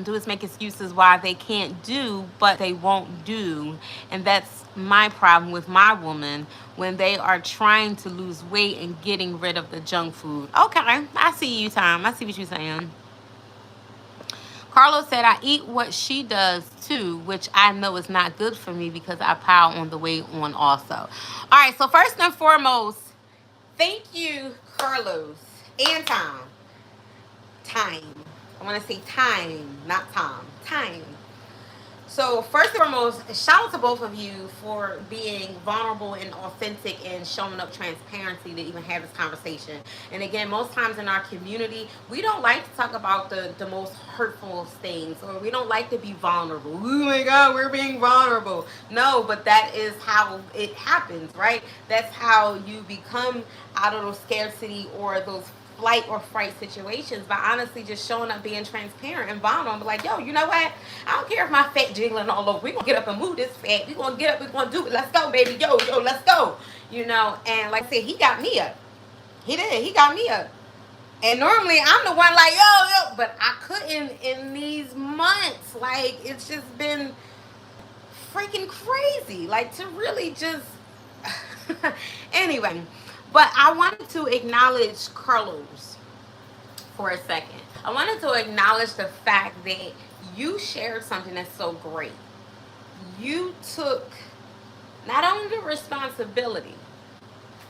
do is make excuses why they can't do, but they won't do. And that's my problem with my woman when they are trying to lose weight and getting rid of the junk food. Okay, I see you, Tom. I see what you're saying. Carlos said, I eat what she does too, which I know is not good for me because I pile on the weight on also. All right, so first and foremost, thank you, Carlos and Tom. Time. I want to say time, not Tom. Time. So first and foremost, shout out to both of you for being vulnerable and authentic and showing up transparency to even have this conversation. And again, most times in our community, we don't like to talk about the most hurtful things, or we don't like to be vulnerable. Oh my God, we're being vulnerable. No, but that is how it happens, right? That's how you become out of those scarcity or those flight or fright situations by honestly just showing up, being transparent and vulnerable. Like, yo, you know what? I don't care if my fat jiggling all over. We're going to get up and move this fat. We're going to get up. We're going to do it. Let's go, baby. Yo, let's go. You know, and like I said, he got me up. He did. He got me up. And normally I'm the one like, yo. But I couldn't in these months. Like, it's just been freaking crazy. Like, to really just... Anyway, but I wanted to acknowledge Carlos for a second. I wanted to acknowledge the fact that you shared something that's so great. You took not only the responsibility,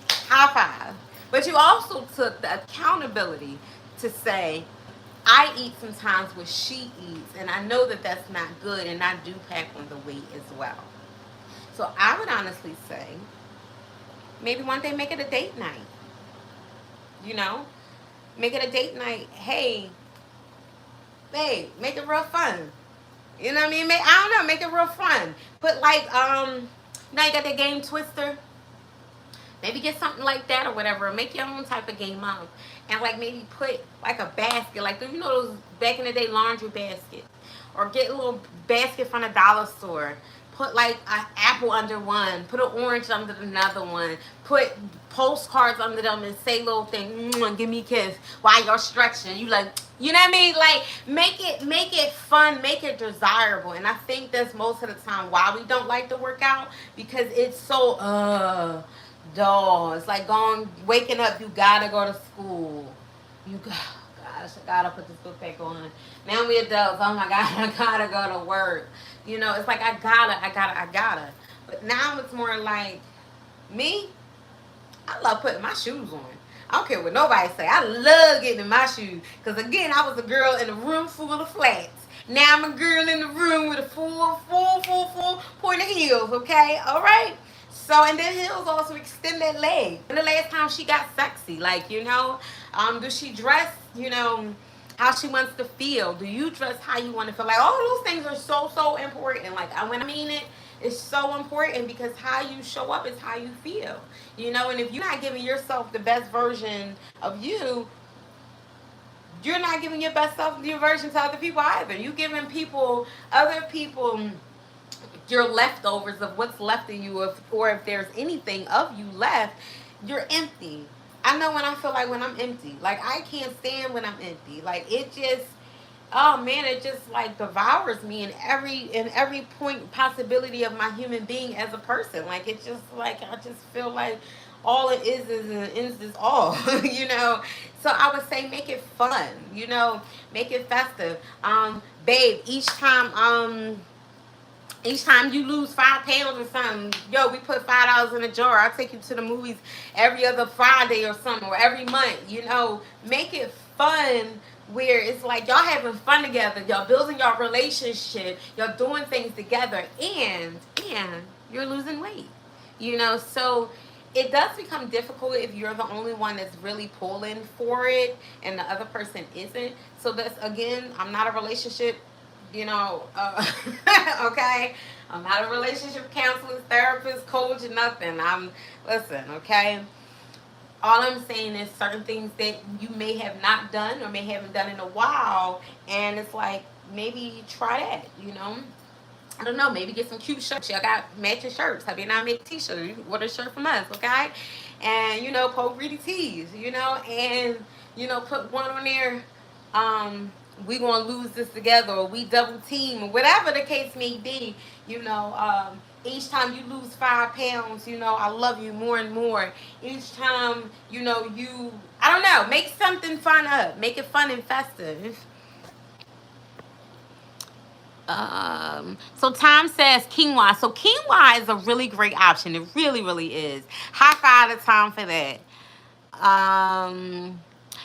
high five, but you also took the accountability to say, I eat sometimes what she eats, and I know that that's not good, and I do pack on the weight as well. So I would honestly say, maybe one day make it a date night. You know, make it a date night. Hey, babe, make it real fun. You know what I mean? I don't know, make it real fun. Put like, now you got that game Twister. Maybe get something like that or whatever. Make your own type of game up. And like maybe put like a basket, like you know those back in the day laundry baskets. Or get a little basket from the dollar store. Put like an apple under one. Put an orange under another one. Put postcards under them and say little thing. Give me a kiss while you're stretching. You like, you know what I mean? Like make it fun, make it desirable. And I think that's most of the time why we don't like to work out, because it's so dull. It's like waking up, you gotta go to school. Gosh, I gotta put this book back on. Now we adults, oh my God, I gotta go to work. You know, it's like I gotta. But now it's more like me, I love putting my shoes on. I don't care what nobody say. I love getting in my shoes. Because again, I was a girl in a room full of flats. Now I'm a girl in the room with a full point of heels, okay? All right? So, and then heels also extend that leg. And the last time she got sexy, like, you know, does she dress, you know, how she wants to feel? Do you dress how you want to feel? Like, all those things are so important. Like, when I mean it, it's so important, because how you show up is how you feel. You know, and if you're not giving yourself the best version of you, you're not giving your best self, your version to other people either. You giving other people your leftovers of what's left of you, or if there's anything of you left, you're empty. I know when I feel like when I'm empty. Like I can't stand when I'm empty. Like it just, oh man, it just like devours me in every point possibility of my human being as a person. Like it's just like I just feel like all it is all, you know. So I would say make it fun, you know, make it festive. Babe, Each time you lose 5 pounds or something, yo, we put $5 in a jar. I'll take you to the movies every other Friday or something, or every month. You know, make it fun where it's like y'all having fun together, y'all building your relationship, y'all doing things together, and you're losing weight. You know, so it does become difficult if you're the only one that's really pulling for it and the other person isn't. So that's, again, I'm not a relationship, okay, I'm not a relationship counselor, therapist, coach, nothing. Listen, okay, all I'm saying is certain things that you may have not done or may haven't done in a while, and it's like, maybe try that, I don't know, maybe get some cute shirts. Y'all got matching shirts. Have you not make t-shirts? You can order a shirt from us, okay? And, poke greedy tees, and, put one on there, we gonna lose this together, or we double team, or whatever the case may be, each time you lose 5 pounds, I love you more and more. Each time, I don't know, make something fun up. Make it fun and festive. So Tom says quinoa. So quinoa is a really great option. It really, really is. High five to Tom for that. Um,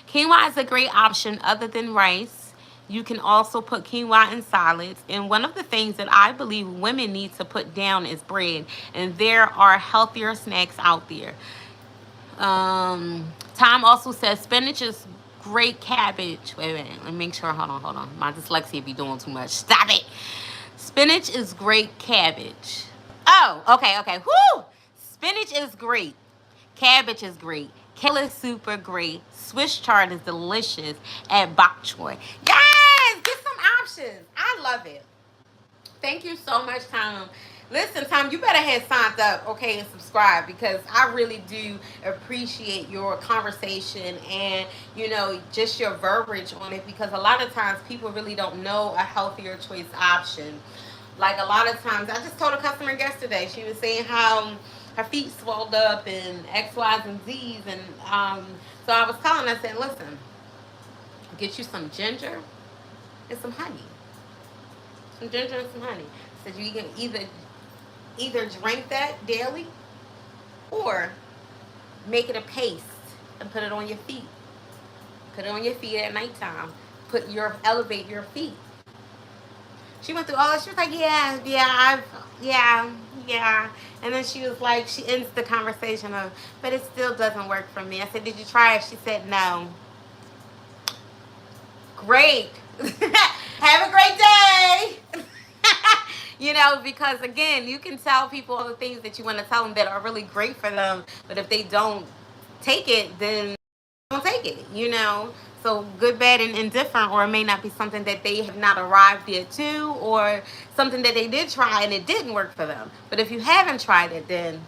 Quinoa is a great option other than rice. You can also put quinoa in salads. And one of the things that I believe women need to put down is bread. And there are healthier snacks out there. Tom also says spinach is great cabbage. Wait a minute. Let me make sure. Hold on. My dyslexia be doing too much. Stop it. Spinach is great cabbage. Oh, okay. Whoo! Spinach is great. Cabbage is great. Kale is super great. Swiss chard is delicious. And bok choy. Yes! Get some options. I love it. Thank you so much, Tom. Listen, Tom, you better have signed up, okay, and subscribe, because I really do appreciate your conversation and, just your verbiage on it, because a lot of times people really don't know a healthier choice option. Like, a lot of times, I just told a customer yesterday, she was saying how her feet swelled up and X, Y's, and Z's, and so I was telling her, I said, listen, get you some ginger and some honey. Some ginger and some honey. So you can either drink that daily or make it a paste and put it on your feet. Put it on your feet at nighttime. Elevate your feet. She went through all that. She was like, yeah. And then she was like, she ends the conversation of, but it still doesn't work for me. I said, did you try it? She said, no. Great. Have a great day. Because again, you can tell people all the things that you want to tell them that are really great for them, but if they don't take it, then don't take it. So good, bad, and indifferent, or it may not be something that they have not arrived yet to, or something that they did try and it didn't work for them. But if you haven't tried it, then,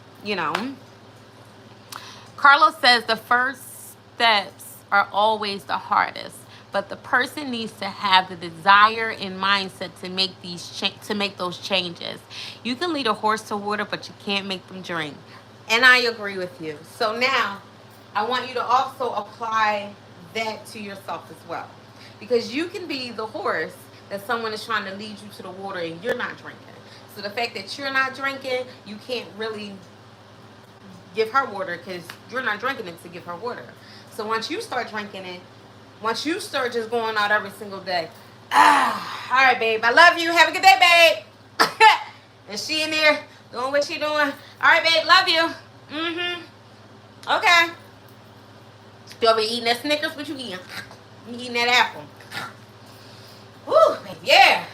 Carlos says the first steps are always the hardest, but the person needs to have the desire and mindset to make those changes. You can lead a horse to water, but you can't make them drink. And I agree with you. So now, I want you to also apply that to yourself as well, because you can be the horse that someone is trying to lead you to the water and you're not drinking. So the fact that you're not drinking, you can't really give her water because you're not drinking it to give her water. So once you start drinking it, once you start just going out every single day, all right, babe, I love you. Have a good day, babe. And she in there doing what she doing. All right, babe, love you. Okay. You over eating that Snickers? What you eating? You eating that apple? Woo, baby, yeah.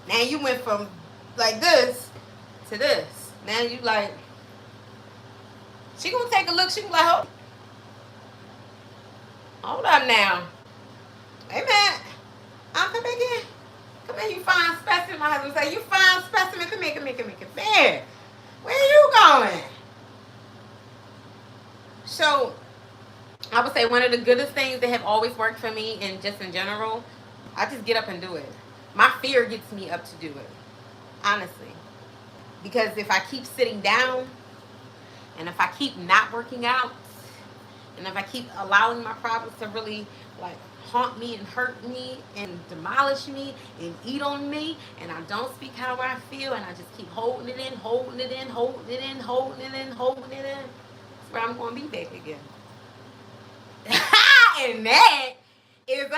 Now you went from like this to this. Now you like, she gonna take a look. She gonna like, hold up now. Hey, man. Come back in. Come here, you fine specimen. My husband say, you fine specimen. Come here. Man, where are you going? So, I would say one of the goodest things that have always worked for me, and just in general, I just get up and do it. My fear gets me up to do it. Honestly. Because if I keep sitting down, and if I keep not working out, and if I keep allowing my problems to really, like, haunt me and hurt me and demolish me and eat on me, and I don't speak how I feel, and I just keep holding it in, holding it in, holding it in, holding it in, holding it in, that's where I'm going to be back again. And that is a no.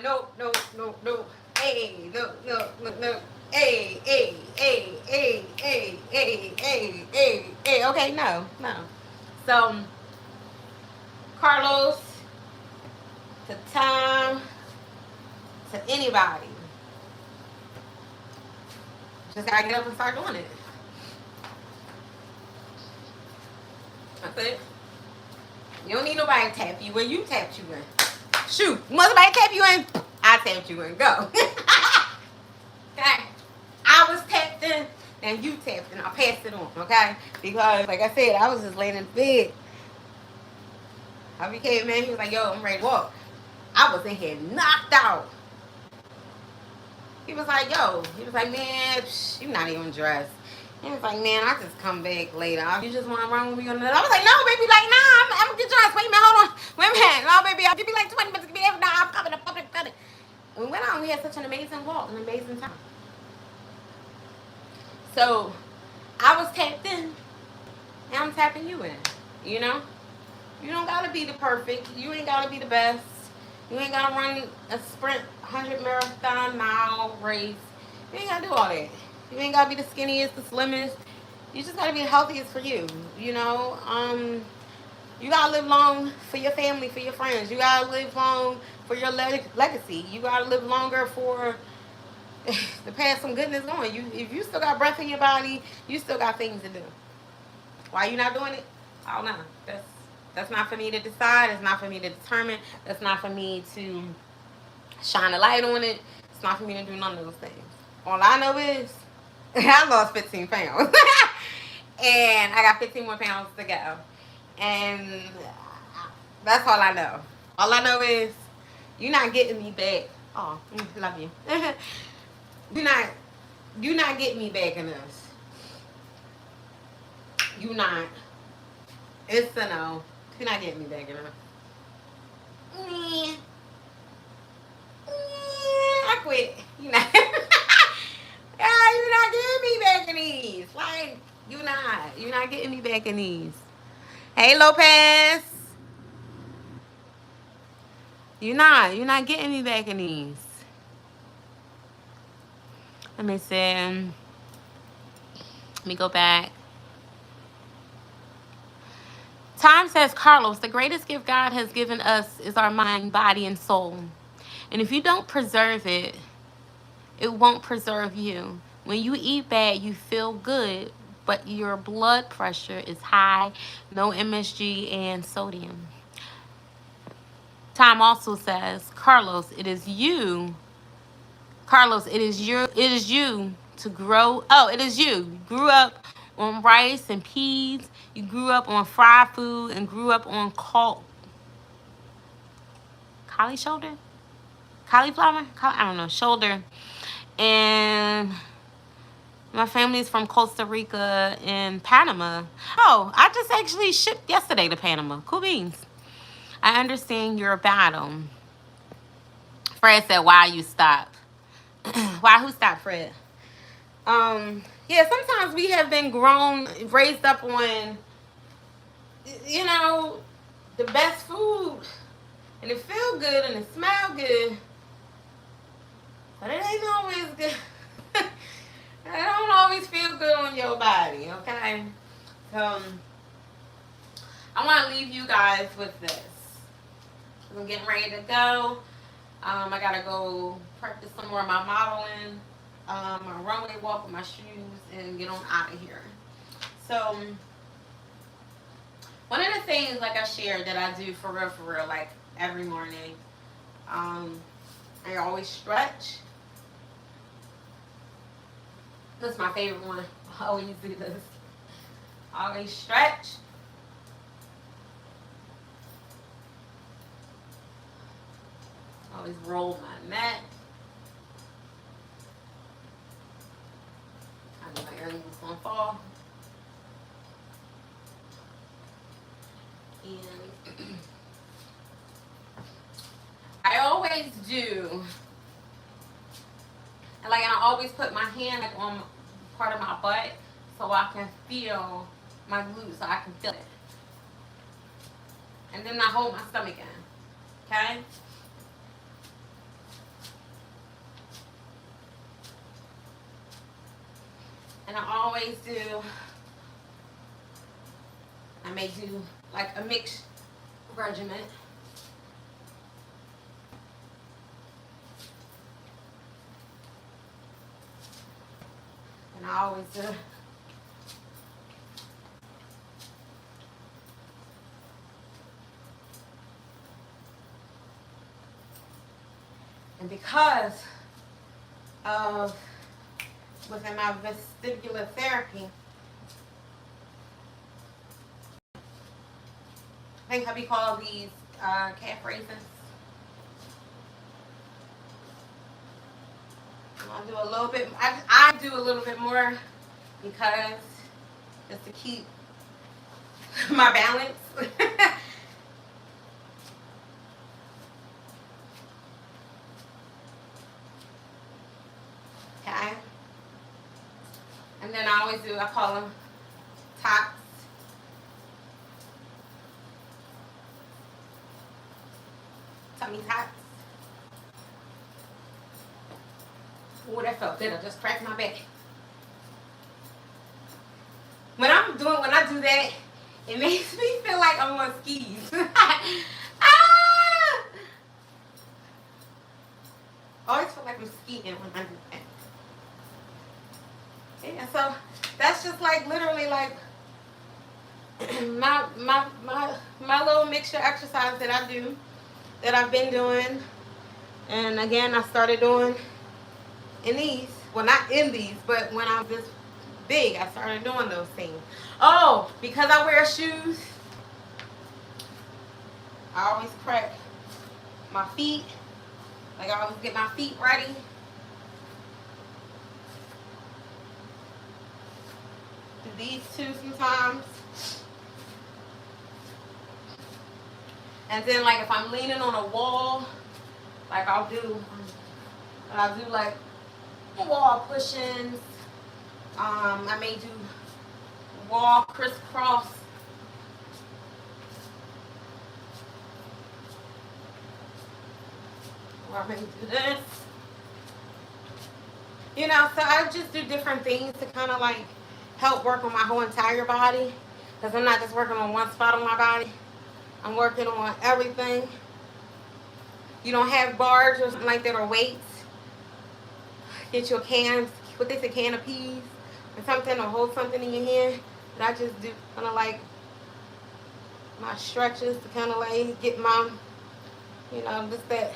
No, no, no, no. Hey, no, no, no, no. Hey, hey, hey, hey, hey, hey, hey, hey, hey. Okay, no, no. So, Carlos, to Tom, to anybody, just gotta get up and start doing it. That's it. You don't need nobody to tap you in. You tapped you in. Shoot, must somebody tap you in? I tapped you in. Go. Okay. I was tapped in and you tapped in. I'll pass it on, okay? Because, like I said, I was just laying in bed. I became man. He was like, yo, I'm ready to walk. I was in here knocked out. He was like, yo. He was like, man, you not even dressed. He was like, man, I just come back later. You just want to run with me on the. I was like, no, baby. Like, nah, I'm going to get dressed. Wait a minute. Hold on. Wait a minute. No, baby. I'll give you like 20 minutes to be there. Nah, I'm coming. I'm coming. I'm coming. We went out and we had such an amazing walk, an amazing time. So, I was tapped in, and I'm tapping you in. You know? You don't gotta be the perfect. You ain't gotta be the best. You ain't gotta run a sprint 100 marathon mile race. You ain't gotta do all that. You ain't gotta be the skinniest, the slimmest. You just gotta be the healthiest for you. You know? You gotta live long for your family, for your friends. You gotta live long for your legacy. You gotta live longer for to pass some goodness on. If you still got breath in your body, you still got things to do. Why you not doing it? I don't know. That's not for me to decide. It's not for me to determine. That's not for me to shine a light on it. It's not for me to do none of those things. All I know is I lost 15 pounds. And I got 15 more pounds to go. And that's all I know. All I know is you're not getting me back. Oh, love you. You're not getting me back in this. You not. It's a no. You're not getting me back in this. I quit. You not. Yeah, you're not getting me back in these. Like, you're not. You're not getting me back in these. Hey, Lopez. You're not. You're not getting me back in these. Let me see. Let me go back. Time says, Carlos, the greatest gift God has given us is our mind, body, and soul. And if you don't preserve it, it won't preserve you. When you eat bad, you feel good, but your blood pressure is high, no MSG and sodium. Time also says, Carlos, it is you. Carlos, it is you to grow. Oh, it is you. You grew up on rice and peas. You grew up on fried food and grew up on cauliflower? I don't know, shoulder. And my family is from Costa Rica and Panama. Oh, I just actually shipped yesterday to Panama. Cool beans. I understand your battle. Fred said, why you stop? Why who stopped, Fred? Yeah, sometimes we have been raised up on, you know, the best food. And it feel good and it smell good. But it ain't always good. It don't always feel good on your body, okay? So, I want to leave you guys with this. I'm getting ready to go. I got to go practice some more of my modeling, my runway walk with my shoes, and get on out of here. So, one of the things, like I shared, that I do for real, like every morning, I always stretch. This is my favorite one. I always do this. I always stretch. I always roll my neck. I know my earrings gonna fall. And do, and like, and I always put my hand like on part of my butt so I can feel my glutes, so I can feel it. And then I hold my stomach in. Okay? And I always do, I may do like a mixed regimen. And I always do. And because of within my vestibular therapy, I think hubby called these calf raises. I'll do a little bit. I do a little bit more because just to keep my balance. Okay. And then I always do, I call them tots. Tummy tots. Oh, that felt good. I just cracked my back. When I do that, it makes me feel like I'm on skis. Ah! I always feel like I'm skiing when I do that. Yeah, so that's just like literally like my little mixture exercise that I do, that I've been doing. And again, I started doing in these. Well, not in these, but when I was this big, I started doing those things. Oh, because I wear shoes, I always crack my feet. Like, I always get my feet ready. Do these too sometimes. And then, like, if I'm leaning on a wall, like I'll do like wall push-ins. I may do wall crisscross. Or I may do this. You know, so I just do different things to kind of like help work on my whole entire body. Because I'm not just working on one spot on my body. I'm working on everything. You don't have bars or something like that, or weights. Get your cans, what they say, can of peas or something, or hold something in your hand. But I just do kind of like my stretches to kind of like get my, you know, just that,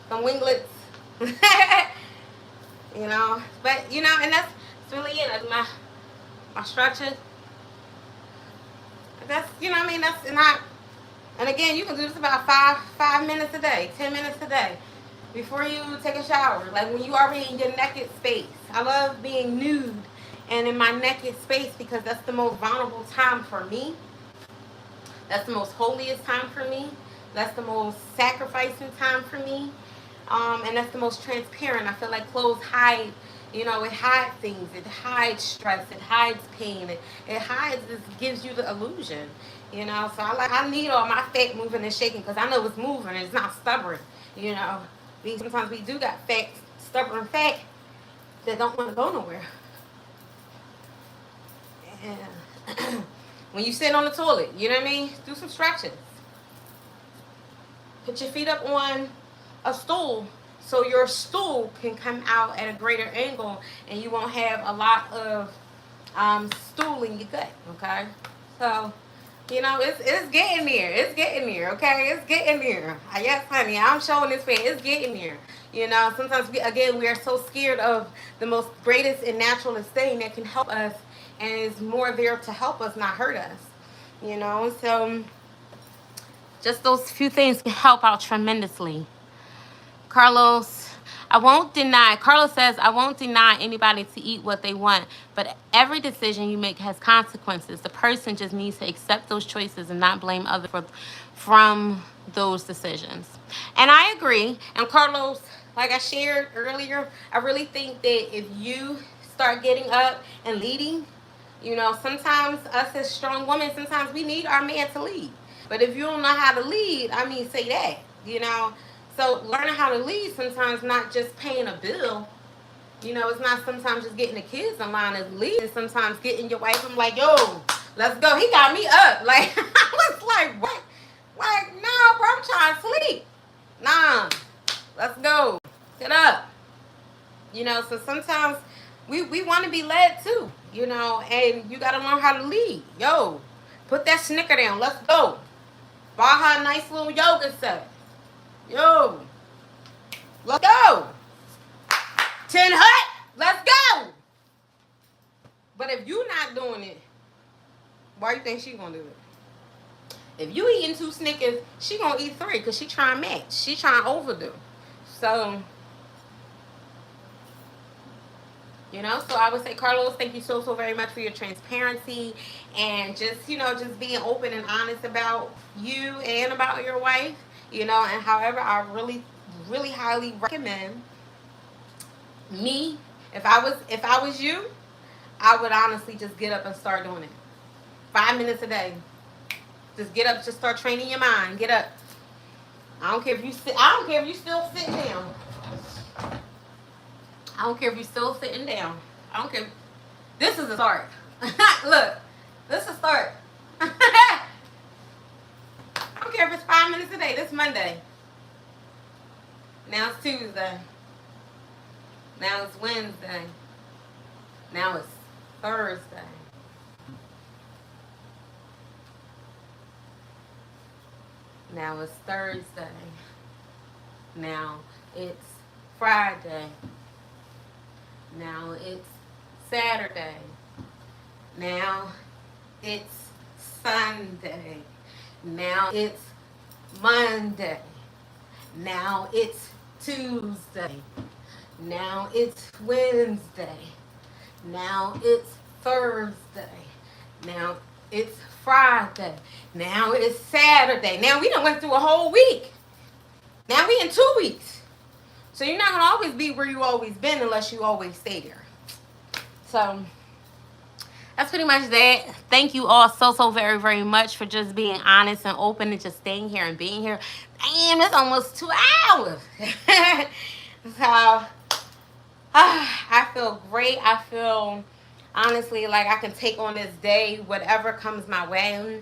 some winglets. You know, but you know, and that's really it. That's my stretches. That's, you know what I mean, that's not. And again, you can do this about 5 minutes a day, 10 minutes a day, before you take a shower. Like when you already in your naked space. I love being nude and in my naked space because that's the most vulnerable time for me. That's the most holiest time for me. That's the most sacrificing time for me. And that's the most transparent. I feel like clothes hide, you know, it hides things. It hides stress. It hides pain. It hides, it gives you the illusion, you know. So I need all my fat moving and shaking because I know it's moving and it's not stubborn, you know. Sometimes we do got fat, stubborn fat that don't want to go nowhere. And when you sit on the toilet, you know what I mean? Do some stretches. Put your feet up on a stool so your stool can come out at a greater angle and you won't have a lot of stool in your gut, okay? So, you know, it's getting there. It's getting there, okay? It's getting there. Yes, honey, I'm showing this way. It's getting there. You know, sometimes, we are so scared of the most greatest and naturalist thing that can help us and is more there to help us, not hurt us. You know, so just those few things can help out tremendously. Carlos says, I won't deny anybody to eat what they want, but every decision you make has consequences. The person just needs to accept those choices and not blame others from those decisions. And I agree. And Carlos, like I shared earlier, I really think that if you start getting up and leading, you know, sometimes us as strong women, sometimes we need our man to lead. But if you don't know how to lead, I mean, say that, you know. So learning how to lead sometimes not just paying a bill. You know, it's not sometimes just getting the kids in line as leading. Sometimes getting your wife. I'm like, yo, let's go. He got me up. Like I was like, what? Like, no, bro, I'm trying to sleep. Nah, let's go. Get up. You know, so sometimes we want to be led too, you know, and you got to learn how to lead. Yo, put that snicker down. Let's go. Buy her a nice little yoga set. Yo, let's go. Tin Hut, let's go. But if you not doing it, why you think she gonna do it? If you eating 2 Snickers, she gonna eat 3 because she trying to match. She trying to overdo. So, you know, so I would say, Carlos, thank you so very much for your transparency and just, you know, just being open and honest about you and about your wife, you know, and however, I really highly recommend me. If I was you, I would honestly just get up and start doing it. 5 minutes a day. Just get up, just start training your mind. Get up. I don't care if you sit. I don't care if you still sitting down. I don't care if you're still sitting down. I don't care. This is a start. Look, this is a start. I don't care if it's 5 minutes a day. This Monday. Now it's Tuesday. Now it's Wednesday. Now it's Thursday. Now it's Thursday. Now it's Friday. Now it's Saturday. Now it's Sunday. Now it's Monday. Now it's Tuesday. Now it's Wednesday. Now it's Thursday. Now it's Friday. Now it's Saturday. Now we done went through a whole week. Now we in 2 weeks. So you're not gonna always be where you always been unless you always stay there. So that's pretty much that. Thank you all so very much for just being honest and open and just staying here and being here. Damn, it's almost 2 hours. So I feel great. I feel honestly like I can take on this day, whatever comes my way.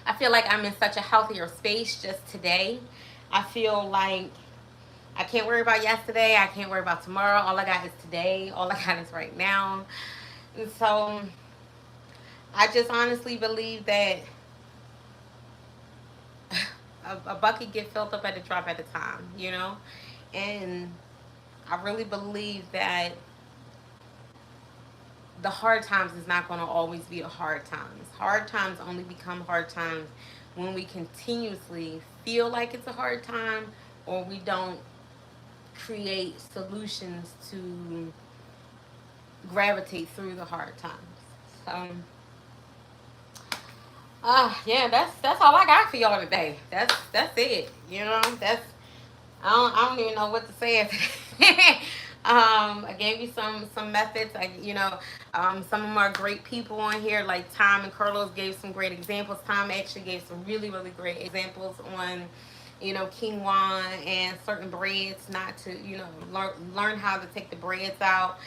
I feel like I'm in such a healthier space just today. I feel like I can't worry about yesterday. I can't worry about tomorrow. All I got is today. All I got is right now. And so I just honestly believe that a bucket get filled up at a drop at a time, you know? And I really believe that the hard times is not going to always be a hard times. Hard times only become hard times when we continuously feel like it's a hard time or we don't create solutions to gravitate through the hard times. So yeah, that's all I got for y'all today. That's it. You know, that's I don't even know what to say. I gave you some methods. Some of them are great people on here. Like Tom and Carlos gave some great examples. Tom actually gave some really great examples on, you know, quinoa and certain breads. Not to, you know, learn how to take the breads out.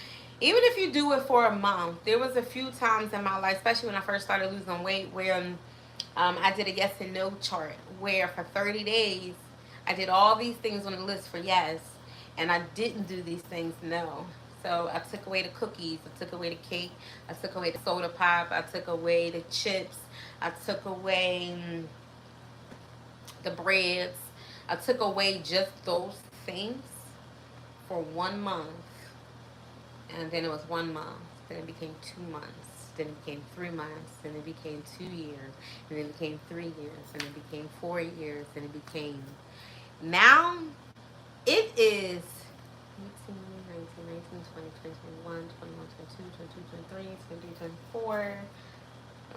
Even if you do it for a month, there was a few times in my life, especially when I first started losing weight, where I did a yes and no chart, where for 30 days I did all these things on the list for yes, and I didn't do these things no. So I took away the cookies, I took away the cake, I took away the soda pop, I took away the chips, I took away the breads, I took away just those things for 1 month. And then it was 1 month, then it became 2 months, then it became 3 months, then it became 2 years, and then it became 3 years, and it became 4 years, and it became, now it is 18, 19, 20, 21, 21, 22, 23, 24,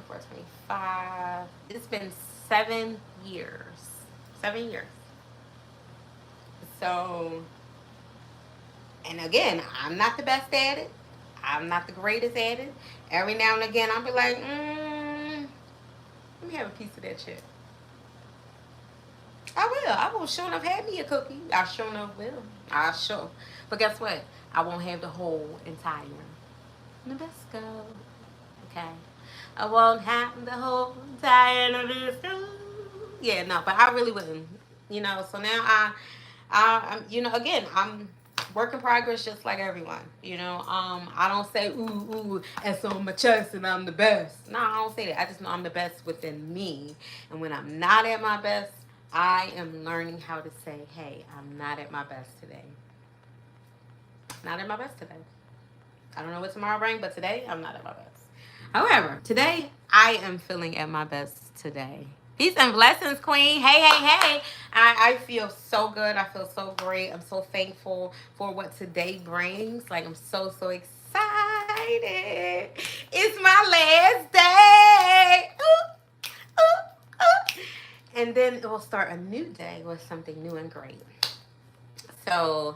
25. It's been 7 years. 7 years. So, and again, I'm not the best at it. I'm not the greatest at it. Every now and again, I'll be like, let me have a piece of that shit. I will. I will sure enough have me a cookie. I sure enough will. I sure. But guess what? I won't have the whole entire Nabisco. Okay. I won't have the whole entire Nabisco. Yeah, no, but I really wouldn't. You know, so now I'm, you know, again, I'm work in progress just like everyone. You know, I don't say ooh it's on my chest and I'm the best. No, I don't say that. I just know I'm the best within me, and when I'm not at my best, I am learning how to say, hey, I'm not at my best today. Not at my best today. I don't know what tomorrow brings, but today I'm not at my best. However, today I am feeling at my best today. Peace and blessings, Queen. Hey, hey, hey. I feel so good. I feel so great. I'm so thankful for what today brings. Like, I'm so, so excited. It's my last day. Ooh, ooh, ooh. And then it will start a new day with something new and great. So,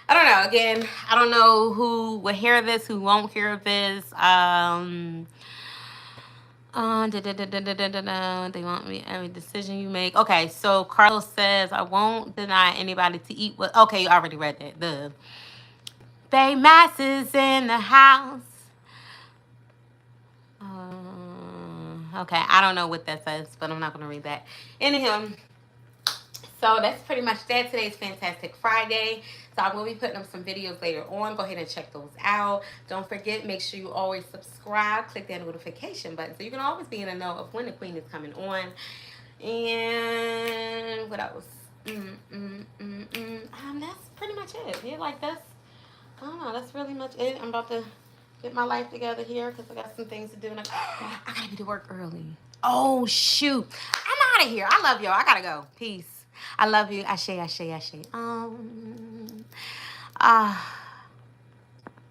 I don't know. Again, I don't know who will hear this, who won't hear this. They want me every decision you make. Okay, so Carlos says I won't deny anybody to eat what. Okay, you already read that. The Bay Masses in the house. Okay, I don't know what that says, but I'm not gonna read that. Anyhow, so that's pretty much that. Today's Fantastic Friday. So I will be putting up some videos later on. Go ahead and check those out. Don't forget, make sure you always subscribe. Click that notification button so you can always be in the know of when the queen is coming on. And what else? That's pretty much it. Yeah, like that's, I don't know, that's really much it. I'm about to get my life together here because I got some things to do. And I gotta be to work early. Oh, shoot. I'm out of here. I love y'all. I gotta go. Peace. I love you. Ashe, ashe, ashe. Ah.